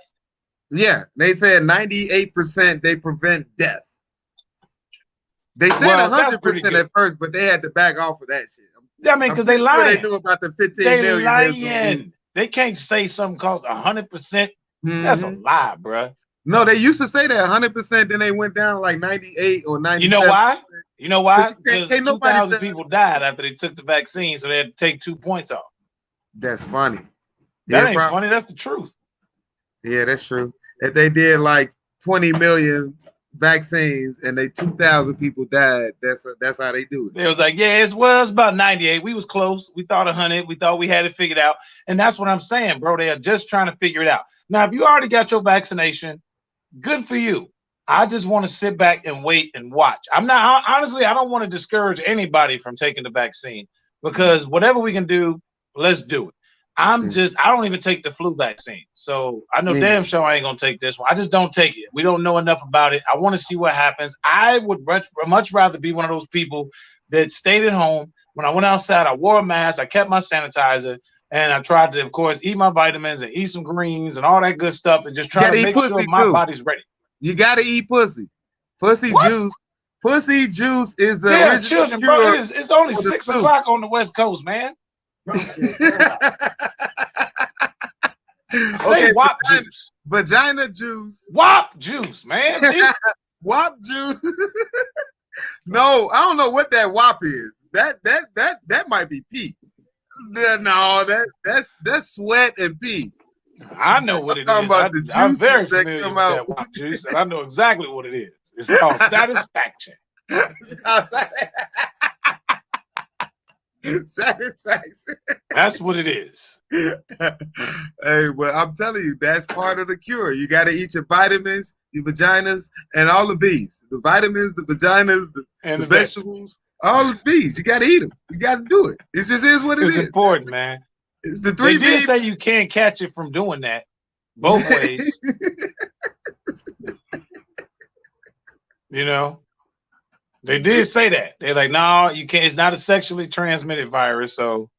Yeah, they said 98% they prevent death. They said 100% at first, but they had to back off of that shit. I mean, because they lying. They knew about the 15 million. Lying. They can't say something called 100%. That's a lie, bro. No, they used to say that 100%, then they went down like 98 or 97. You know why? You know why? Because 2,000 people died after they took the vaccine, so they had to take 2 points off. That's funny. That ain't funny. That's the truth. Yeah, that's true. If they did like 20 million vaccines and 2,000 people died, that's how they do it. It was like, yeah, it's about 98. We was close. We thought 100. We thought we had it figured out. And that's what I'm saying, bro. They are just trying to figure it out. Now, if you already got your vaccination, good for you. I just want to sit back and wait and watch. Honestly, I don't want to discourage anybody from taking the vaccine, because whatever we can do, let's do it. I don't even take the flu vaccine. So I know damn sure I ain't going to take this one. I just don't take it. We don't know enough about it. I want to see what happens. I would much rather be one of those people that stayed at home. When I went outside, I wore a mask, I kept my sanitizer, and I tried to, of course, eat my vitamins and eat some greens and all that good stuff and just try to make sure my body's ready. You got to eat pussy. Pussy juice. Pussy juice is the original children, cure. Bro, it's only 6 o'clock on the West Coast, man. Say WAP juice. Vagina juice. WAP juice, man. WAP juice. No, I don't know what that WAP is. That might be pee. No, that's sweat and pee. I know what it is. I'm very familiar with that WAP juice, and I know exactly what it is. It's called satisfaction. Satisfaction. That's what it is. Hey, well, I'm telling you, that's part of the cure. You got to eat your vitamins, your vaginas, and all of these. The vitamins, the vaginas, the vegetables, all of these. You got to eat them. You got to do it. It just is what it is. It's important, man. It's the 3 They did say you can't catch it from doing that both ways. They did say that. They're like, no, you can't. It's not a sexually transmitted virus, so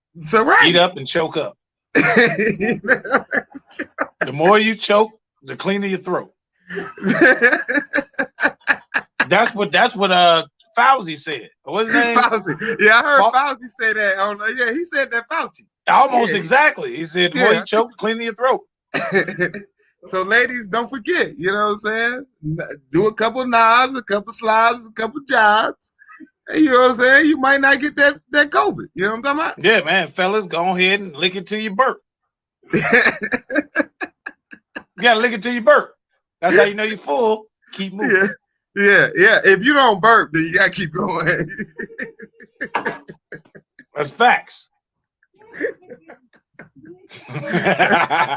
eat up and choke up. The more you choke, the cleaner your throat. That's what Fauci said. What's his name? Fauci. Yeah, I heard Fauci say that. Yeah, he said that, Fauci. Almost exactly. He said, the more you choke, the cleaner your throat. So, ladies, don't forget, you know what I'm saying? Do a couple knobs, a couple slobs, a couple jobs. You know what I'm saying? You might not get that COVID. You know what I'm talking about? Yeah, man. Fellas, go ahead and lick it till you burp. You got to lick it till you burp. That's how you know you're full. Keep moving. Yeah. If you don't burp, then you got to keep going. That's facts.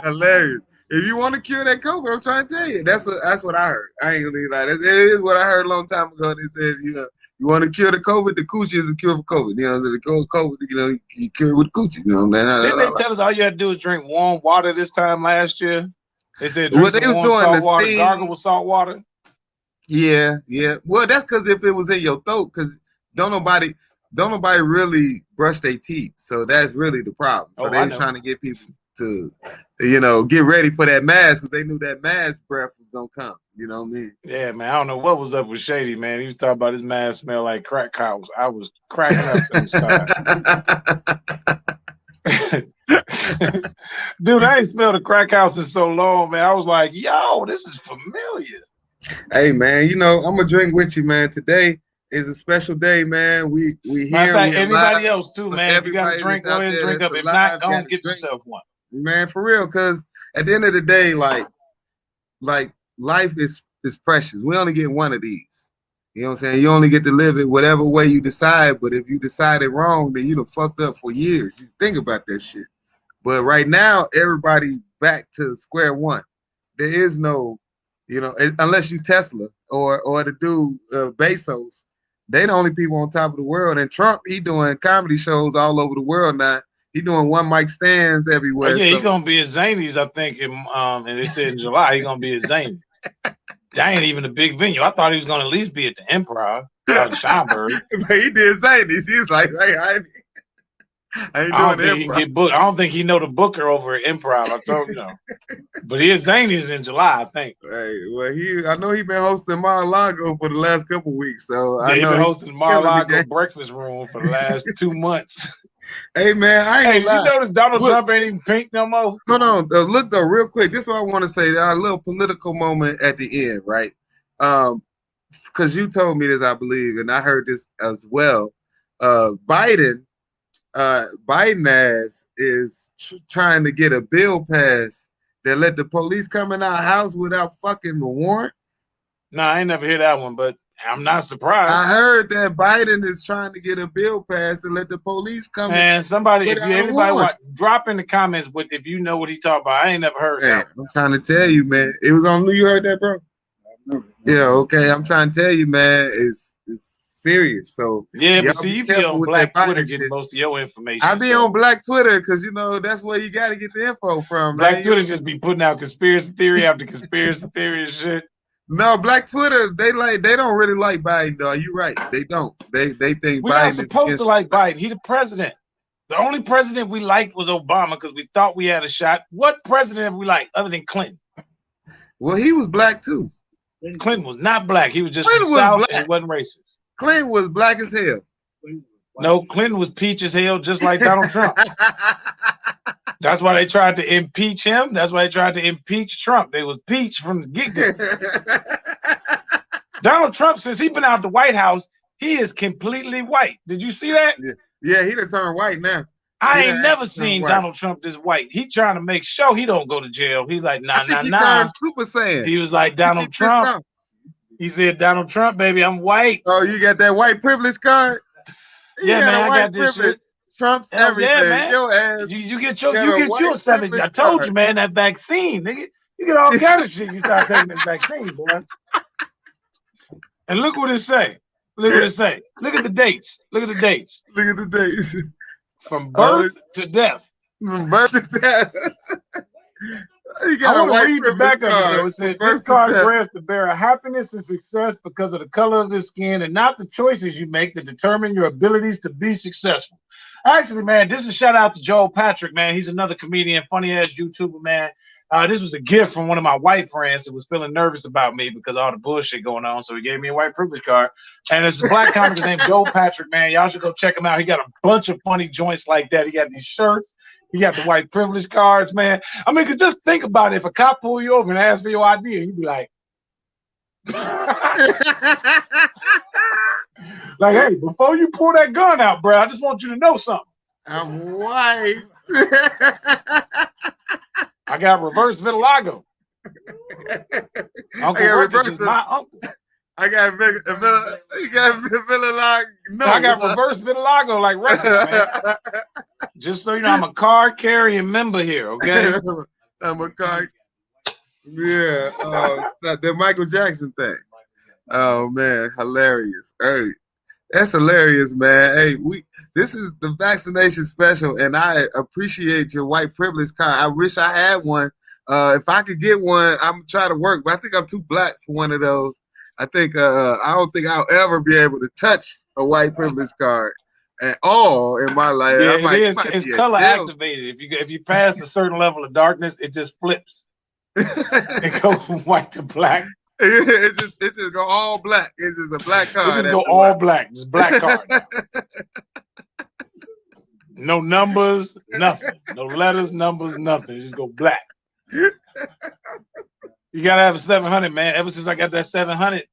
Hilarious. If you want to cure that COVID, I'm trying to tell you. That's what I heard. I ain't gonna lie. It is what I heard a long time ago. They said, you want to cure the COVID, the coochie is a cure for COVID. The COVID, you cure with coochie. Didn't they tell us all you had to do is drink warm water this time last year? They said drink they was doing salt water, gargle with salt water. Yeah. Well, that's because if it was in your throat, because don't nobody really brush their teeth. So that's really the problem. So they're trying to get people get ready for that mask, because they knew that mask breath was gonna come. You know what I mean? Yeah, man. I don't know what was up with Shady, man. He was talking about his mask smell like crack house. I was cracking up inside. Dude, I ain't smelled a crack house in so long, man. I was like, yo, this is familiar. Hey, man, I'm gonna drink with you, man. Today is a special day, man. We here. Matter of fact, everybody else too, man. If you got a drink, go ahead and drink up. If not, go and get yourself one. Man, for real, because at the end of the day, like life is precious. We only get one of these. You know what I'm saying? You only get to live it whatever way you decide. But if you decided wrong, then you done fucked up for years. You think about that shit. But right now, everybody back to square one. There is no, unless you Tesla or the dude Bezos. They the only people on top of the world. And Trump, he doing comedy shows all over the world now. He doing one mic stands everywhere. Oh, yeah, he's gonna be at Zany's, I think. And they said in July he's gonna be at Zany's. That ain't even a big venue. I thought he was gonna at least be at the Improv out of Schomburg. But he did Zany's. He was like, hey, I ain't doing Improv. He get booked. I don't think he know the booker over at Improv. I told you. But he is Zany's in July, I think. Hey, well, I know he been hosting Mar-a-Lago for the last couple of weeks. So yeah, he been hosting the Mar-a-Lago breakfast room for the last 2 months. Hey, man, I ain't gonna lie. You notice Donald Trump ain't even pink no more? Hold on. Look, though, real quick. This is what I want to say. Our little political moment at the end, right? Because you told me this, I believe, and I heard this as well. Biden is trying to get a bill passed that let the police come in our house without fucking the warrant. No, I ain't never heard that one, but I'm not surprised. I heard that Biden is trying to get a bill passed and let the police come in. And somebody, if anybody want, drop in the comments if you know what he talking about. I ain't never heard that. I'm trying to tell you, man. It was on you heard that, bro? Yeah, okay. I'm trying to tell you, man. It's serious. So yeah, but see, you be on Black Twitter getting most of your information. I be on Black Twitter because that's where you got to get the info from. Black Twitter just be putting out conspiracy theory after conspiracy theory and shit. No, Black Twitter, they don't really like Biden, though. You're right. They don't. They think we're not supposed to like Biden. He the president. The only president we liked was Obama because we thought we had a shot. What president have we liked other than Clinton? Well, he was black too. Clinton was not black. He was just from the South and he wasn't racist. Clinton was black as hell. No, Clinton was peach as hell, just like Donald Trump. That's why they tried to impeach him. That's why they tried to impeach Trump. They was peach from the get-go. Donald Trump, since he's been out the White House, he is completely white. Did you see that? Yeah, he done turned white now. I ain't never seen Donald Trump this white. He trying to make sure he don't go to jail. He's like, nah. He turned Super Saiyan. He was like, Donald Trump. He said, Donald Trump, baby, I'm white. Oh, you got that white privilege card? Yeah, man, I got this shit. Trump's everything. Yeah, man. Your ass. You get your 7. I told you, man, that vaccine, nigga. You get all kind of shit. You start taking this vaccine, boy. And look what it say. Look what it say. Look at the dates. Look at the dates. Look at the dates. From birth to death. From birth to death. You got I want to read the back of it. It said, this card grants the bearer happiness and success because of the color of his skin and not the choices you make that determine your abilities to be successful. Actually, man, this is a shout out to Joel Patrick, man. He's another comedian, funny ass YouTuber, man. This was a gift from one of my white friends who was feeling nervous about me because of all the bullshit going on. So he gave me a white privilege card. And it's a black comic named Joel Patrick, man. Y'all should go check him out. He got a bunch of funny joints like that. He got these shirts. He got the white privilege cards, man. I mean, just think about it. If a cop pull you over and ask for your ID, you'd be like, like, hey, before you pull that gun out, bro, I just want you to know something. I'm white. I got reverse vitiligo. Uncle Rufus is my uncle. I got vitiligo. No, I got reverse vitiligo like Rufus, man. Just so you know, I'm a card carrying member here, okay? I'm a card. Yeah, the Michael Jackson thing. Oh man, hilarious. Hey, that's hilarious, man. Hey, this is the vaccination special, and I appreciate your white privilege card. I wish I had one. If I could get one, I'm trying to work, but I think I'm too black for one of those. I think I don't think I'll ever be able to touch a white privilege card. at all in my life. Yeah, I'm like, it is. It's color activated. If you pass a certain level of darkness, it just flips. It goes from white to black. It's just go all black. It's just a black card. It just go all black. Just black card now. No numbers, nothing. No letters, numbers, nothing. It just go black. You gotta have a 700, man. Ever since I got that 700,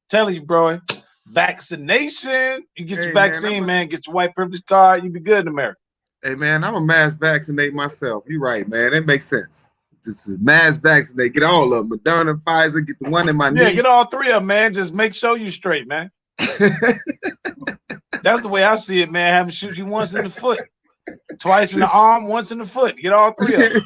telling you, bro, vaccination. You get your vaccine, man. Get your white privilege card. You be good in America. Hey, man, I'm a mass vaccinate myself. You're right, man. It makes sense. Just mass vaccinate. Get all of them. Moderna, Pfizer. Get the one in my knee. Yeah, get all three of them, man. Just make sure you straight, man. That's the way I see it, man. Have them shoot you once in the foot, twice in the arm, once in the foot. Get all three of them.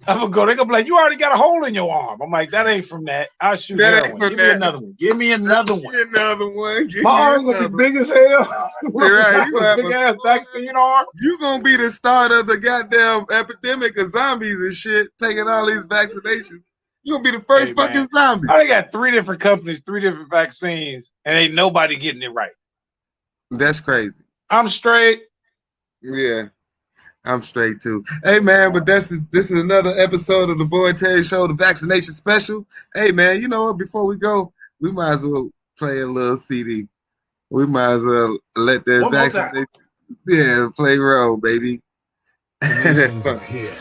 I'm gonna go. They're gonna be like, you already got a hole in your arm. I'm like, that ain't from that. I'll shoot that one. Give me another one. Give me another one. Give me another one. My arm gonna be big as hell. Right. You have big ass vaccine arm. You gonna be the start of the goddamn epidemic of zombies and shit, taking all these vaccinations. You gonna be the first fucking zombie. I got 3 different companies, 3 different vaccines, and ain't nobody getting it right. That's crazy. I'm straight. Yeah. I'm straight too. Hey man, but this is another episode of the Boy Terry Show, the vaccination special. Hey man, you know what? Before we go, we might as well play a little CD. We might as well let that vaccination play role, baby. Vaccinations are here.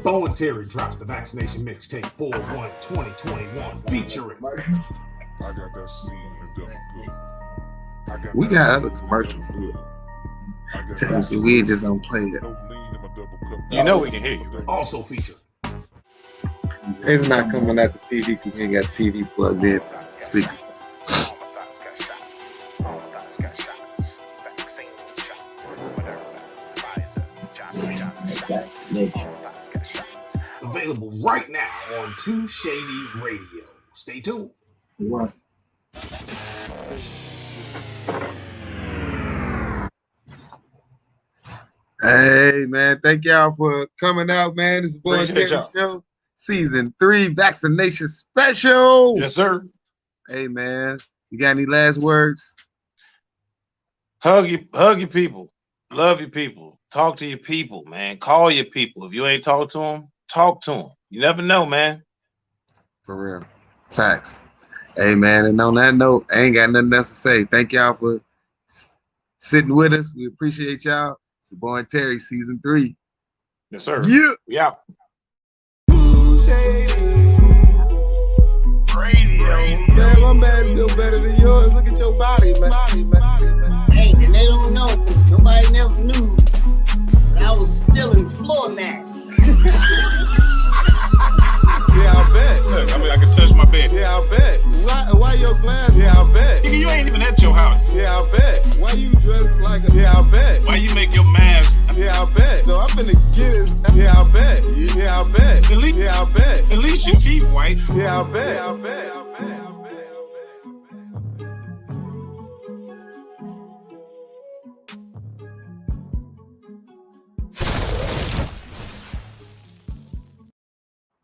Bo and Terry drops the vaccination mixtape 4/1/2021 featuring. I got that scene in double good. We got other commercials too. Technically, we just don't play it. You know we can hear you. Also featured. It's not coming at the TV because we ain't got TV plugged in. Speaker. Available right now on Too Shady Radio. Stay tuned. What? Hey man, thank y'all for coming out, man. This is Boy Terry Show, Season 3 Vaccination Special. Yes, sir. Hey man, you got any last words? Hug your people. Love your people. Talk to your people, man. Call your people. If you ain't talk to them, talk to them. You never know, man. For real. Facts. Hey man, and on that note, I ain't got nothing else to say. Thank y'all for sitting with us. We appreciate y'all. It's Boy and Terry, Season 3. Yes, sir. Yeah. We out. Man, my man feel better than yours. Look at your body, man. Hey, and they don't know. Nobody never knew. But I was stealing floor mats. Yeah, I bet. Look, I mean, I can touch my bed. Yeah, I bet. Why your glass? Yeah, I bet. Nigga, you ain't even at your house. Yeah, I bet. Why you dressed like a? Yeah, I bet. Why you make your mask? Yeah, I bet. So I'm finna get it. Yeah, I bet. Yeah, I bet. At least, yeah, I bet. At least your teeth white. Yeah, I bet. Yeah, I bet.